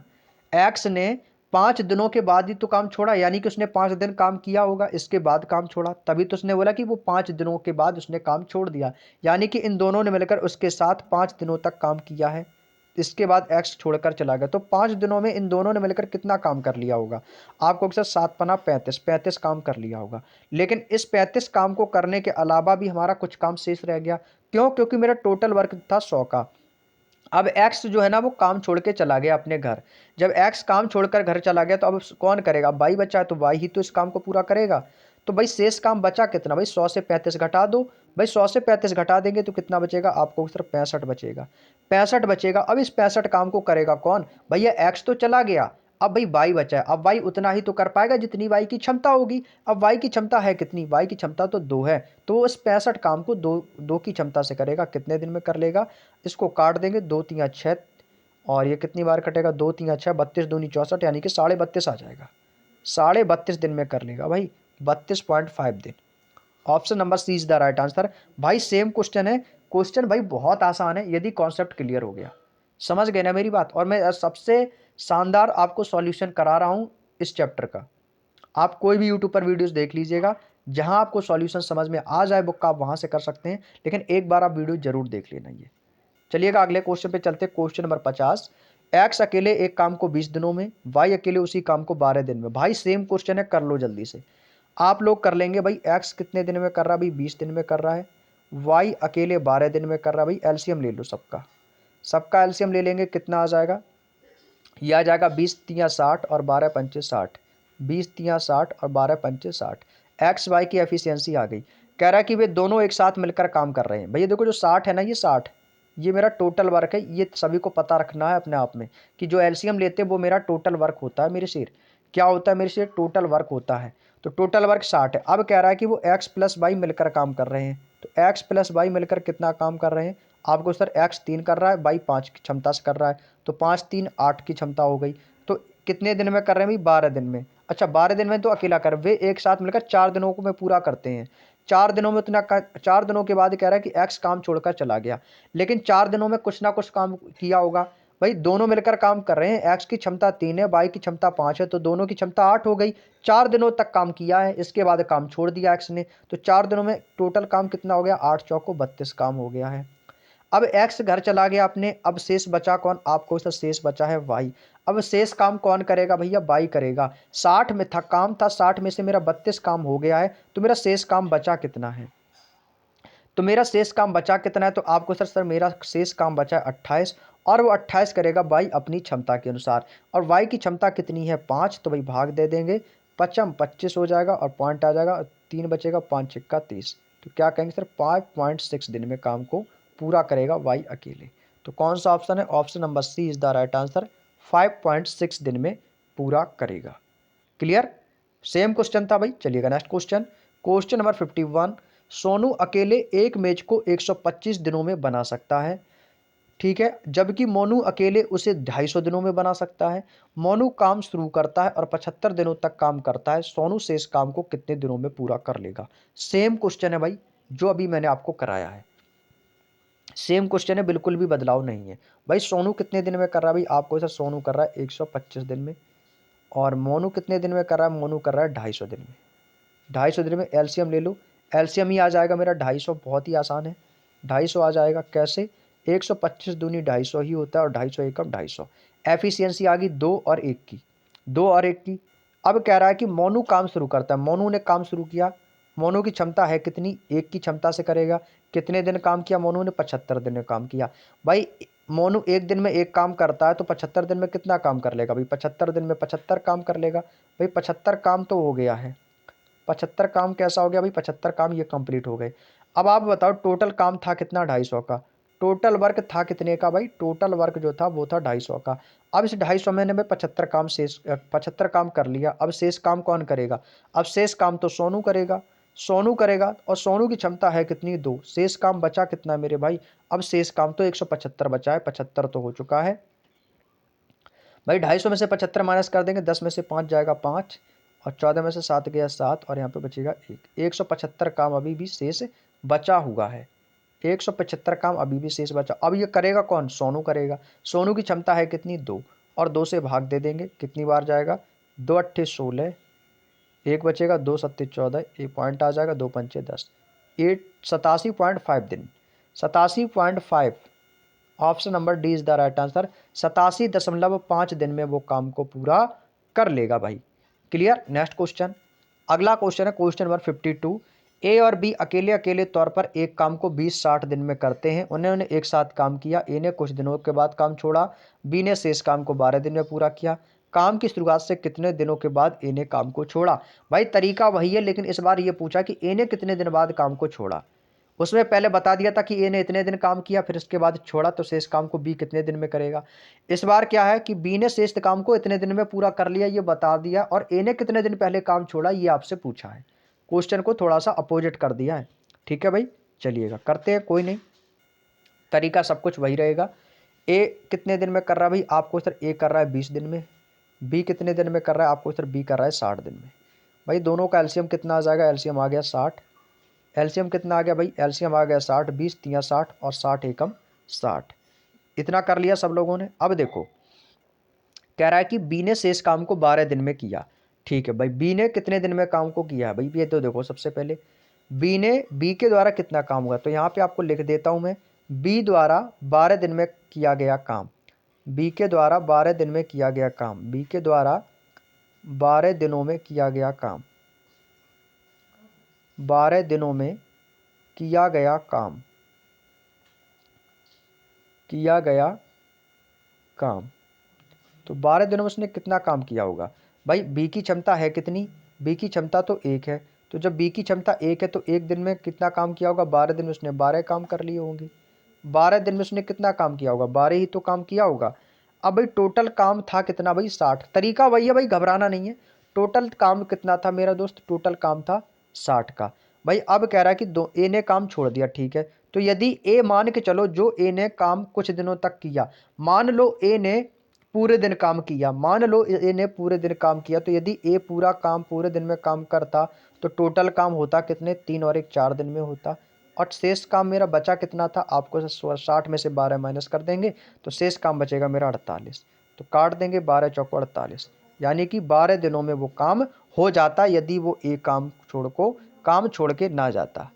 एक्स ने 5 दिनों के बाद ही तो काम छोड़ा, यानी कि उसने 5 दिन काम किया होगा, इसके बाद काम छोड़ा, तभी तो उसने बोला कि वो 5 दिनों के बाद उसने काम छोड़ दिया। यानी कि इन दोनों ने मिलकर उसके साथ 5 दिनों तक काम किया है, इसके बाद एक्स छोड़कर चला गया। तो 5 दिनों में इन दोनों ने मिलकर कितना काम कर लिया होगा, आपको अक्सर 7 पना 35 काम कर लिया होगा। लेकिन इस 35 काम को करने के अलावा भी हमारा कुछ काम शेष रह गया। क्यों, क्योंकि मेरा टोटल वर्क था 100 का। अब एक्स जो है ना वो काम छोड़ के चला गया अपने घर। जब एक्स काम छोड़कर घर चला गया तो अब कौन करेगा, वाई बचा है, तो वाई ही तो इस काम को पूरा करेगा। तो भाई शेष काम बचा कितना, भाई 100 से 35 घटा दो। भाई 100 से 35 घटा देंगे तो कितना बचेगा, आपको सिर्फ 65 बचेगा। 65 बचेगा। अब इस 65 काम को करेगा कौन, भैया एक्स तो चला गया, अब भाई वाई बचा है। अब वाई उतना ही तो कर पाएगा जितनी वाई की क्षमता होगी। अब वाई की क्षमता है कितनी, वाई की क्षमता तो 2 है, तो वो इस 65 काम को दो की क्षमता से करेगा। कितने दिन में कर लेगा, इसको काट देंगे, 2 तिया 6, और ये कितनी बार कटेगा, 2 तिया 6, 32 दूनी 64, यानी कि 32.5 आ जाएगा। 32.5 दिन में कर लेगा भाई, 32.5 दिन। Option number C is the right answer. भाई सेम क्वेश्चन है, क्वेश्चन भाई बहुत आसान है यदि कॉन्सेप्ट क्लियर हो गया। समझ गए ना मेरी बात। और मैं सबसे शानदार आपको सॉल्यूशन करा रहा हूं इस चैप्टर का। आप कोई भी यूट्यूब पर वीडियोस देख लीजिएगा, जहां आपको सॉल्यूशन समझ में आ जाए बुक का, आप वहां से कर सकते हैं, लेकिन एक बार आप वीडियो जरूर देख लेना। ये चलिएगा अगले क्वेश्चन पे चलते। Question number 50। एक्स अकेले एक काम को 20 दिनों में, वाई अकेले उसी काम को 12 दिन में। भाई सेम क्वेश्चन है, कर लो जल्दी से, आप लोग कर लेंगे। भाई एक्स कितने दिन में कर रहा है, भाई 20 दिन में कर रहा है। वाई अकेले 12 दिन में कर रहा है। भाई एलसीएम ले लो सबका, सबका एलसीएम ले लेंगे, कितना आ जाएगा, यह आ जाएगा 20 तिया 60 और 12 पंचे 60। 20 तिया 60 और 12 पंचे 60। एक्स वाई की एफिशिएंसी आ गई। कह रहा है कि वे दोनों एक साथ मिलकर काम कर रहे हैं। भैया देखो जो 60 है ना, ये 60, ये मेरा टोटल वर्क है। ये सभी को पता रखना है अपने आप में कि जो एलसीएम लेते हैं वो मेरा टोटल वर्क होता है मेरे शेर। क्या होता है मेरे शेर, टोटल वर्क होता है। तो टोटल वर्क 60 है। अब कह रहा है कि वो एक्स प्लस वाई मिलकर काम कर रहे हैं। तो एक्स प्लस वाई मिलकर कितना काम कर रहे हैं, आपको सर एक्स 3 कर रहा है, वाई 5 की क्षमता से कर रहा है, तो 5 3 8 की क्षमता हो गई। तो कितने दिन में कर रहे हैं भाई? 12 दिन में। अच्छा 12 दिन में तो अकेला कर, वे एक साथ मिलकर 4 दिनों को में पूरा करते हैं। 4 दिनों में उतना 4 दिनों के बाद कह रहा है कि एक्स काम छोड़कर चला गया, लेकिन 4 दिनों में कुछ ना कुछ काम किया होगा। भाई दोनों मिलकर काम कर रहे हैं, एक्स की क्षमता 3 है, वाई की क्षमता 5 है, तो दोनों की क्षमता 8 हो गई। 4 दिनों तक काम किया है, इसके बाद काम छोड़ दिया एक्स ने, तो 4 दिनों में टोटल काम कितना हो गया? 8 चौको 32 काम हो गया है। अब एक्स घर चला गया अपने, अब शेष बचा कौन? आपको इसका शेष बचा है वाई। अब शेष काम कौन करेगा भैया? वाई करेगा। 60 में था काम था, 60 में से मेरा 32 काम हो गया है, तो मेरा शेष काम बचा कितना है? तो मेरा शेष काम बचा कितना है? तो आपको सर मेरा शेष काम बचा है 28, और वो 28 करेगा वाई अपनी क्षमता के अनुसार। और वाई की क्षमता कितनी है? 5, तो भाई भाग दे देंगे, 25 हो जाएगा और पॉइंट आ जाएगा, 3 बचेगा, 5 छिक्का 30। तो क्या कहेंगे सर? 5.6 दिन में काम को पूरा करेगा वाई अकेले। तो कौन सा ऑप्शन है? Option number C is the right answer, 5.6 दिन में पूरा करेगा। क्लियर? सेम क्वेश्चन था भाई। चलिएगा next question, question number 51। Sonu अकेले एक मेज को 125 दिनों में बना सकता है, ठीक है, जबकि मोनू अकेले उसे 250 दिनों में बना सकता है। मोनू काम शुरू करता है और 75 दिनों तक काम करता है, सोनू शेष काम को कितने दिनों में पूरा कर लेगा? सेम क्वेश्चन है भाई जो अभी मैंने आपको कराया है, सेम क्वेश्चन है, बिल्कुल भी बदलाव नहीं है। भाई सोनू कितने दिन में कर रहा है? भाई आपको सर सोनू कर रहा है 125 दिन में, और मोनू कितने दिन में कर रहा है? मोनू कर रहा है 250 दिन में। 250 दिन में एलसीएम ले लो, एलसीएम ही आ जाएगा मेरा 250, बहुत ही आसान है। 250 आ जाएगा, कैसे? 125 दूनी 250 ही होता है, और 250 एकम 250। एफिशिएंसी आ गई 2 और 1 की, 2 और 1 की। अब कह रहा है कि मोनू काम शुरू करता है, मोनू ने काम शुरू किया, मोनू की क्षमता है कितनी? 1 की क्षमता से करेगा। कितने दिन काम किया मोनू ने? 75 दिन में काम किया। भाई मोनू एक दिन में एक काम करता है, तो 75 दिन में कितना काम कर लेगा? भाई 75 दिन में 75 काम कर लेगा। भाई 75 काम तो हो गया है, 75 काम कैसा हो गया भाई? 75 काम ये कंप्लीट हो गए। अब आप बताओ टोटल काम था कितना? 250 का। टोटल वर्क था कितने का भाई? टोटल वर्क जो था वो था 250 का। अब इस 250 में ने 75 काम शेष 75 काम कर लिया, अब शेष काम कौन करेगा? अब शेष काम तो सोनू करेगा, सोनू करेगा, और सोनू की क्षमता है कितनी? 2। शेष काम बचा कितना मेरे भाई? अब शेष काम तो 175 बचा है, 75 तो हो चुका है भाई। 250 में से 75 माइनस कर देंगे, 10 में से 5 जाएगा 5, और 14 में से 7 गया 7, और यहाँ पे बचेगा 1। 175 काम अभी भी शेष बचा हुआ है, 175 काम अभी भी शेष बचा। अब ये करेगा कौन? सोनू करेगा। सोनू की क्षमता है कितनी? 2, और 2 से भाग दे देंगे, कितनी बार जाएगा? 2 अट्ठे 16, 1 बचेगा, 2 सत्ते 14, एक पॉइंट आ जाएगा, 2 पंचे 10, 87.5 दिन, 87.5। Option number D is the right answer, 87.5 दिन में वो काम को पूरा कर लेगा भाई। क्लियर? नेक्स्ट क्वेश्चन, अगला क्वेश्चन है क्वेश्चन नंबर 52। ए और बी अकेले अकेले तौर पर एक काम को 20-60 दिन में करते हैं, उन्होंने एक साथ काम किया, ए ने कुछ दिनों के बाद काम छोड़ा, बी ने शेष काम को 12 दिन में पूरा किया। काम की शुरुआत से कितने दिनों के बाद ए ने काम को छोड़ा? भाई तरीका वही है, लेकिन इस बार ये पूछा कि ए ने कितने दिन बाद काम को छोड़ा। उसमें पहले बता दिया था कि ए ने इतने दिन काम किया, फिर इसके बाद छोड़ा, तो शेष काम को बी कितने दिन में करेगा। इस बार क्या है कि बी ने शेष काम को इतने दिन में पूरा कर लिया, ये बता दिया, और ए ने कितने दिन पहले काम छोड़ा ये आपसे पूछा है। क्वेश्चन को थोड़ा सा अपोजिट कर दिया है, ठीक है भाई। चलिएगा करते हैं, कोई नहीं, तरीका सब कुछ वही रहेगा। ए कितने दिन में कर रहा है भाई? आपको सर ए कर रहा है 20 दिन में, बी कितने दिन में कर रहा है? आपको सर बी कर रहा है 60 दिन में। भाई दोनों का एलसीएम कितना आ जाएगा? एलसीएम आ गया 60, एलसीएम कितना आ गया भाई? एलसीएम आ गया 60, 20 तिया 60, और 60 एकम 60। इतना कर लिया सब लोगों ने। अब देखो कह रहा है कि बी ने शेष काम को 12 दिन में किया, ठीक है भाई। बी ने कितने दिन में काम को किया है भाई? ये तो देखो सबसे पहले बी के द्वारा कितना काम हुआ, तो यहाँ पे आपको लिख देता हूँ मैं, बी द्वारा 12 दिन में किया गया काम, बी के द्वारा 12 दिन में किया गया काम, बी के द्वारा 12 दिनों में किया गया काम, 12 दिनों में किया गया काम, किया गया काम। तो 12 दिनों में उसने कितना काम किया होगा भाई? बी की क्षमता है कितनी? बी की क्षमता तो 1 है, तो जब बी की क्षमता 1 है तो 1 दिन में कितना काम किया होगा? 12 दिन में उसने 12 काम कर लिए होंगे। 12 दिन में उसने कितना काम किया होगा? 12 ही तो काम किया होगा। अब भाई टोटल काम था कितना भाई? 60। तरीका वही है भाई, घबराना नहीं है। टोटल काम कितना था मेरा दोस्त? टोटल काम था 60 का। भाई अब कह रहा है कि दो ए ने काम छोड़ दिया, ठीक है, तो यदि ए मान के चलो जो ए ने काम कुछ दिनों तक किया, मान लो ए ने पूरे दिन काम किया, मान लो ए ने पूरे दिन काम किया, तो यदि ए पूरा काम पूरे दिन में काम करता तो टोटल काम होता कितने, 3 और 1 4 दिन में होता। और शेष काम मेरा बचा कितना था, आपको 60 में से 12 माइनस कर देंगे तो शेष काम बचेगा मेरा 48। तो काट देंगे 12 चौको 48, यानी कि 12 दिनों में वो काम हो जाता यदि वो एक काम छोड़ के ना जाता।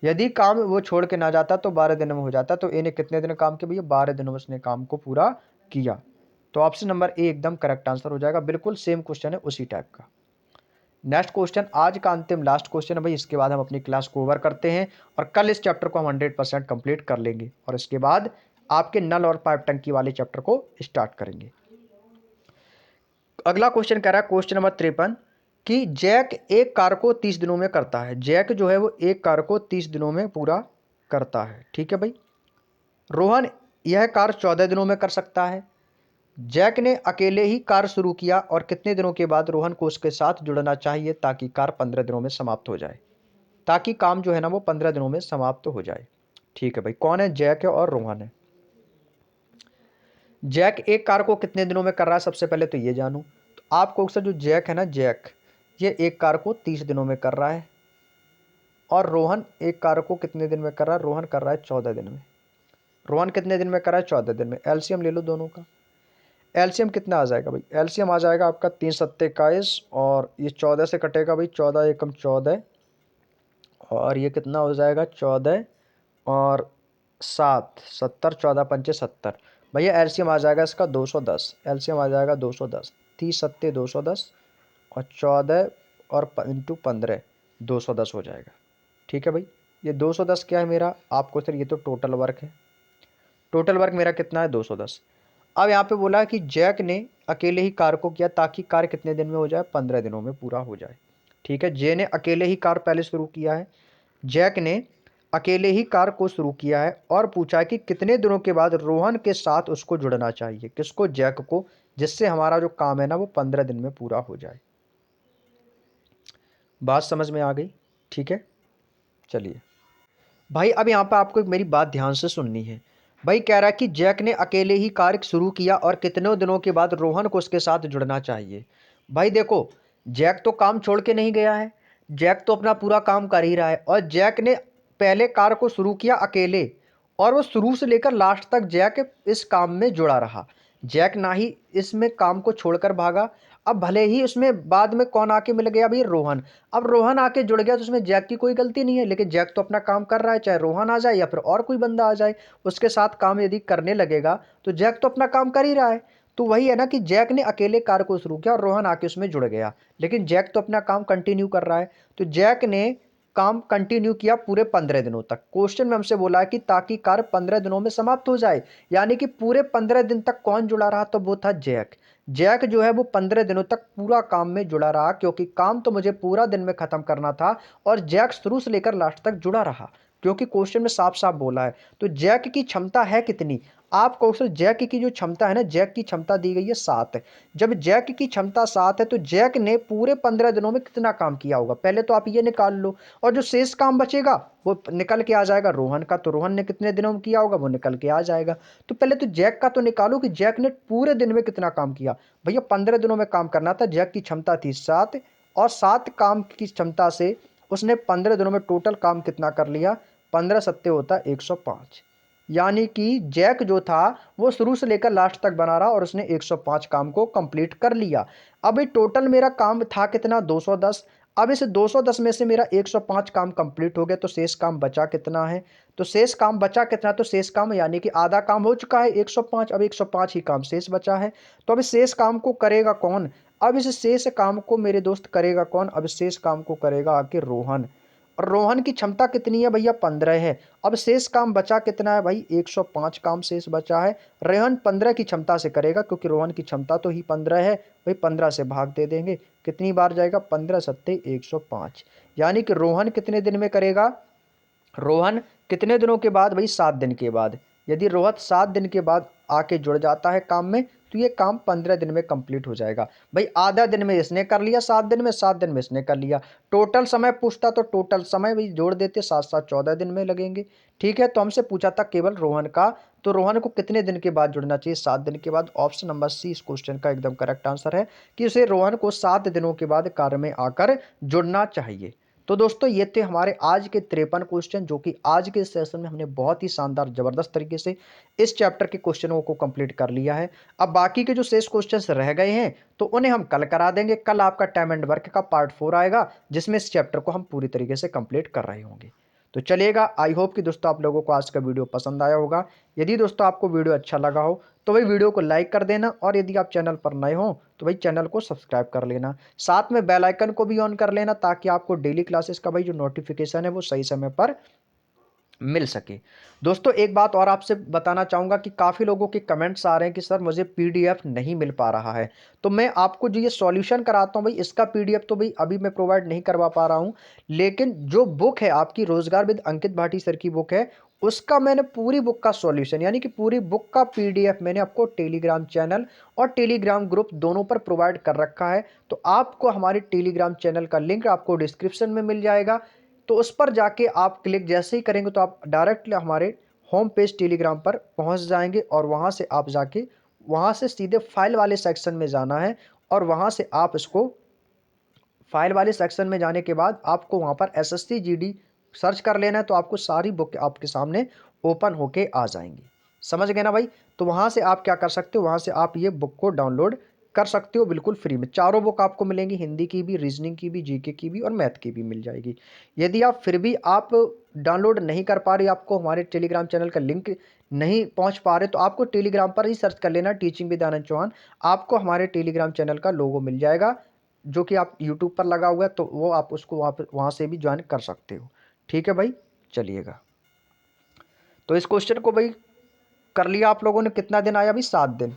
यदि काम वो छोड़ के ना जाता तो 12 दिनों में हो जाता। तो ए ने कितने दिन काम किया भैया, 12 दिनों में उसने काम को पूरा किया। तो ऑप्शन नंबर ए एकदम करेक्ट आंसर हो जाएगा। बिल्कुल सेम क्वेश्चन है उसी टाइप का। नेक्स्ट क्वेश्चन, आज का अंतिम लास्ट क्वेश्चन है भाई, इसके बाद हम अपनी क्लास को ओवर करते हैं और कल इस चैप्टर को हम 100% कंप्लीट कर लेंगे और इसके बाद आपके नल और पाइप टंकी वाले चैप्टर को स्टार्ट करेंगे। अगला क्वेश्चन कह रहा है क्वेश्चन नंबर 53 कि जैक एक कार को 30 दिनों में करता है। जैक जो है वो एक कार को 30 दिनों में पूरा करता है, ठीक है भाई। रोहन यह कार 14 दिनों में कर सकता है। जैक ने अकेले ही कार शुरू किया और कितने दिनों के बाद रोहन को उसके साथ जुड़ना चाहिए ताकि कार 15 दिनों में समाप्त हो जाए, ताकि काम जो है ना वो 15 दिनों में समाप्त हो जाए। ठीक है भाई, कौन है, जैक है और रोहन है। जैक एक कार को कितने दिनों में कर रहा है, सबसे पहले तो ये जानूं। तो आपको अक्सर जो जैक है ना, जैक ये एक कार को 30 दिनों में कर रहा है और रोहन एक कार को कितने दिन में कर रहा है, रोहन कर रहा है 14 दिन में। रोहन कितने दिन में कर रहा है, 14 दिन में। एलसीएम ले लो दोनों का। एलसीएम कितना आ जाएगा भाई, एलसीएम आ जाएगा आपका 3 सत्ते 21 और ये 14 से कटेगा भाई, 14 एकम 14 और ये कितना हो जाएगा 14 और 7 70, 14 पंचे 70। भैया एलसीएम आ जाएगा इसका 210, एलसीएम आ जाएगा 210। 30 सत्ते 210 और 14 और इंटू 15 210 हो जाएगा। ठीक है भाई, ये 210 क्या है मेरा, आपको सर ये तो टोटल वर्क है। टोटल वर्क मेरा कितना है 210। अब यहाँ पे बोला है कि जैक ने अकेले ही कार को किया ताकि कार कितने दिन में हो जाए, 15 दिनों में पूरा हो जाए। ठीक है, जे ने अकेले ही कार पहले शुरू किया है, जैक ने अकेले ही कार को शुरू किया है और पूछा है कि कितने दिनों के बाद रोहन के साथ उसको जुड़ना चाहिए, किसको, जैक को, जिससे हमारा जो काम है ना वो 15 दिन में पूरा हो जाए। बात समझ में आ गई, ठीक है। चलिए भाई, अब यहाँ पर आपको एक मेरी बात ध्यान से सुननी है। भाई कह रहा है कि जैक ने अकेले ही कार्य शुरू किया और कितने दिनों के बाद रोहन को उसके साथ जुड़ना चाहिए। भाई देखो, जैक तो काम छोड़ के नहीं गया है, जैक तो अपना पूरा काम कर ही रहा है और जैक ने पहले कार्य को शुरू किया अकेले और वो शुरू से लेकर लास्ट तक जैक इस काम में जुड़ा रहा। जैक ना ही इसमें काम को छोड़कर भागा। अब भले ही उसमें बाद में कौन आके मिल गया भाई, रोहन। अब रोहन आके जुड़ गया तो उसमें जैक की कोई गलती नहीं है, लेकिन जैक तो अपना काम कर रहा है, चाहे रोहन आ जाए या फिर और कोई बंदा आ जाए उसके साथ काम यदि करने लगेगा तो जैक तो अपना काम कर ही रहा है। तो वही है ना कि जैक ने अकेले कार्य को शुरू किया और रोहन आके उसमें जुड़ गया, लेकिन जैक तो अपना काम कंटिन्यू कर रहा है। तो जैक ने काम कंटिन्यू किया पूरे 15 दिनों तक। क्वेश्चन में हमसे बोला है कि ताकि कार्य 15 दिनों में समाप्त हो जाए, यानी कि पूरे 15 दिन तक कौन जुड़ा रहा, तो वो था जैक। जैक जो है वो 15 दिनों तक पूरा काम में जुड़ा रहा, क्योंकि काम तो मुझे पूरा दिन में खत्म करना था और जैक शुरू से लेकर लास्ट तक जुड़ा रहा, क्योंकि क्वेश्चन में साफ साफ बोला है। तो जैक की क्षमता है कितनी, आप क्वेश्चन, जैक की जो क्षमता है ना, जैक की क्षमता दी गई है 7। जब जैक की क्षमता 7 है तो जैक ने पूरे 15 दिनों में कितना काम किया होगा, पहले तो आप ये निकाल लो। और जो शेष काम बचेगा वो निकल के आ जाएगा रोहन का, तो रोहन ने कितने दिनों में किया होगा वो निकल के आ जाएगा। तो पहले तो जैक का तो निकालो कि जैक ने पूरे दिन में कितना काम किया। भैया 15 दिनों में काम करना था, जैक की क्षमता थी 7 और 7 काम की क्षमता से उसने 15 दिनों में टोटल काम कितना कर लिया, 15 सत्ते होता 105। यानी कि जैक जो था वो शुरू से लेकर लास्ट तक बना रहा और उसने 105 काम को कंप्लीट कर लिया। अब ये टोटल मेरा काम था कितना, 210। अब इस 210 में से मेरा 105 काम कंप्लीट हो गया, तो शेष काम बचा कितना है, तो शेष काम बचा कितना, तो शेष काम यानी कि आधा काम हो चुका है 105, अब 105 ही काम शेष बचा है। तो अब इस शेष काम को करेगा कौन, अब इस शेष काम को मेरे दोस्त करेगा कौन, अब इस शेष काम को करेगा आके रोहन। और रोहन की क्षमता कितनी है भैया, 15 है। अब शेष काम बचा कितना है भाई, 105 काम शेष बचा है। रोहन 15 की क्षमता से करेगा, क्योंकि रोहन की क्षमता तो ही 15 है भाई, 15 से भाग दे देंगे, कितनी बार जाएगा, 15 सत्ते 105। यानी कि रोहन कितने दिन में करेगा, रोहन कितने दिनों के बाद भाई, 7 दिन के बाद। यदि रोहन 7 दिन के बाद आके जुड़ जाता है काम में तो ये काम 15 दिन में कंप्लीट हो जाएगा। भाई आधा दिन में इसने कर लिया, 7 दिन में, 7 दिन में इसने कर लिया। टोटल समय पूछता तो टोटल समय भी जोड़ देते, 7-7 14 दिन में लगेंगे। ठीक है, तो हमसे पूछा था केवल रोहन का, तो रोहन को कितने दिन के बाद जुड़ना चाहिए? 7 दिन के बाद। ऑप्शन नंबर सी इस क्वेश्चन का एकदम करेक्ट आंसर है कि उसे रोहन को 7 दिनों के बाद कार्य में आकर जुड़ना चाहिए। तो दोस्तों ये थे हमारे आज के 53 क्वेश्चन, जो कि आज के सेशन में हमने बहुत ही शानदार जबरदस्त तरीके से इस चैप्टर के क्वेश्चनों को कंप्लीट कर लिया है। अब बाकी के जो शेष क्वेश्चंस रह गए हैं तो उन्हें हम कल करा देंगे। कल आपका टाइम एंड वर्क का पार्ट 4 आएगा, जिसमें इस चैप्टर को हम पूरी तरीके से कंप्लीट कर रहे होंगे। तो चलिएगा, आई होप कि दोस्तों आप लोगों को आज का वीडियो पसंद आया होगा। यदि दोस्तों आपको वीडियो अच्छा लगा हो तो भाई वीडियो को लाइक कर देना, और यदि आप चैनल पर नए हो तो भाई चैनल को सब्सक्राइब कर लेना, साथ में बेल आइकन को भी ऑन कर लेना, ताकि आपको डेली क्लासेस का भाई जो नोटिफिकेशन है वो सही समय पर मिल सके। दोस्तों एक बात और आपसे बताना चाहूँगा कि काफ़ी लोगों के कमेंट्स आ रहे हैं कि सर मुझे पीडीएफ नहीं मिल पा रहा है, तो मैं आपको जो ये सॉल्यूशन कराता हूँ भाई, इसका पीडीएफ तो भाई अभी मैं प्रोवाइड नहीं करवा पा रहा हूँ, लेकिन जो बुक है आपकी रोजगार विद अंकित भाटी सर की बुक है, उसका मैंने पूरी बुक का सॉल्यूशन यानी कि पूरी बुक का पीडीएफ मैंने आपको टेलीग्राम चैनल और टेलीग्राम ग्रुप दोनों पर प्रोवाइड कर रखा है। तो आपको हमारे टेलीग्राम चैनल का लिंक आपको डिस्क्रिप्शन में मिल जाएगा, तो उस पर जाके आप क्लिक जैसे ही करेंगे तो आप डायरेक्टली हमारे होम पेज टेलीग्राम पर पहुंच जाएंगे, और वहां से आप जाके वहां से सीधे फाइल वाले सेक्शन में जाना है, और वहां से आप इसको फाइल वाले सेक्शन में जाने के बाद आपको वहां पर एसएससी जीडी सर्च कर लेना है, तो आपको सारी बुक आपके सामने ओपन होके आ जाएंगी। समझ गए ना भाई? तो वहां से आप क्या कर सकते हो, वहां से आप ये बुक को डाउनलोड कर सकते हो बिल्कुल फ्री में। चारों बुक आपको मिलेंगी, हिंदी की भी, रीजनिंग की भी, जीके की भी और मैथ की भी मिल जाएगी। यदि आप फिर भी आप डाउनलोड नहीं कर पा रहे, आपको हमारे टेलीग्राम चैनल का लिंक नहीं पहुंच पा रहे, तो आपको टेलीग्राम पर ही सर्च कर लेना टीचिंग विद आनंद चौहान। आपको हमारे टेलीग्राम चैनल का लोगो मिल जाएगा, जो कि आप यूट्यूब पर लगा हुआ है, तो वो आप उसको वहाँ से भी ज्वाइन कर सकते हो। ठीक है भाई, चलिएगा। तो इस क्वेश्चन को भाई कर लिया आप लोगों ने, कितना दिन आया भाई? 7 दिन।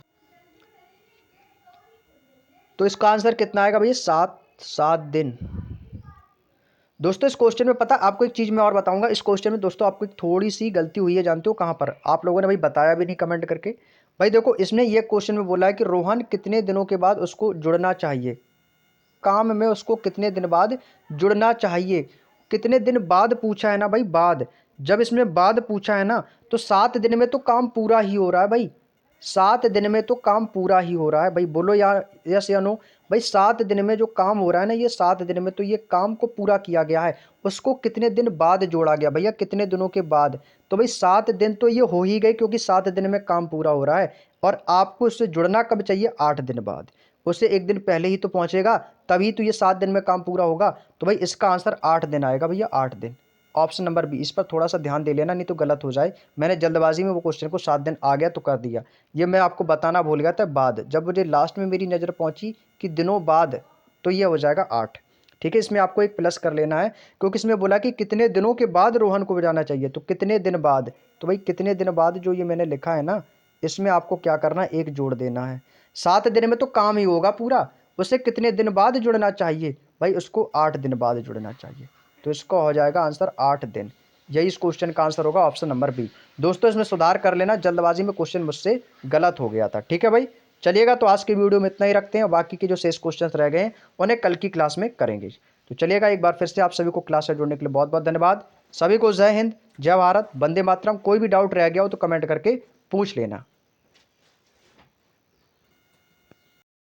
तो इसका आंसर कितना आएगा भाई? 7 दिन। दोस्तों इस क्वेश्चन में पता आपको एक चीज़ मैं और बताऊंगा, इस क्वेश्चन में दोस्तों आपको एक थोड़ी सी गलती हुई है, जानते हो कहाँ पर? आप लोगों ने भाई बताया भी नहीं कमेंट करके। भाई देखो, इसने ये क्वेश्चन में बोला है कि रोहन कितने दिनों के बाद उसको जुड़ना चाहिए, काम में उसको कितने दिन बाद जुड़ना चाहिए। कितने दिन बाद पूछा है ना भाई, बाद। जब इसमें बाद पूछा है ना, तो 7 दिन में तो काम पूरा ही हो रहा है भाई। 7 दिन में तो काम पूरा ही हो रहा है भाई, बोलो यार यस या नो। भाई 7 दिन में जो काम हो रहा है ना, ये 7 दिन में तो ये काम को पूरा किया गया है। उसको कितने दिन बाद जोड़ा गया भैया, कितने दिनों के बाद? तो भाई 7 दिन तो ये हो ही गए, क्योंकि 7 दिन में काम पूरा हो रहा है। और आपको उससे जुड़ना कब चाहिए? 8 दिन बाद। उससे एक दिन पहले ही तो पहुंचेगा, तभी तो ये 7 दिन में काम पूरा होगा। तो भाई इसका आंसर 8 दिन आएगा भैया, 8 दिन। ऑप्शन नंबर बी, इस पर थोड़ा सा ध्यान दे लेना, नहीं तो गलत हो जाए। मैंने जल्दबाजी में वो क्वेश्चन को 7 दिन आ गया तो कर दिया। ये मैं आपको बताना भूल गया था बाद, जब मुझे लास्ट में मेरी नज़र पहुंची कि दिनों बाद, तो ये हो जाएगा 8। ठीक है, इसमें आपको एक प्लस कर लेना है, क्योंकि इसमें बोला कि कितने दिनों के बाद रोहन को बजाना चाहिए, तो कितने दिन बाद। तो भाई कितने दिन बाद जो ये मैंने लिखा है ना, इसमें आपको क्या करना है, एक जोड़ देना है। 7 दिन में तो काम ही होगा पूरा, उसे कितने दिन बाद जुड़ना चाहिए? भाई उसको 8 दिन बाद जुड़ना चाहिए। तो इसका हो जाएगा आंसर 8 दिन। यही इस क्वेश्चन का आंसर होगा, ऑप्शन नंबर बी। दोस्तों इसमें सुधार कर लेना, जल्दबाजी में क्वेश्चन मुझसे गलत हो गया था। ठीक है भाई, चलिएगा। तो आज की वीडियो में इतना ही रखते हैं, बाकी के जो शेष क्वेश्चन रह गए हैं उन्हें कल की क्लास में करेंगे। तो चलिएगा, एक बार फिर से आप सभी को क्लास से जुड़ने के लिए बहुत बहुत धन्यवाद। सभी को जय हिंद, जय भारत, वंदे मातरम। कोई भी डाउट रह गया हो तो कमेंट करके पूछ लेना।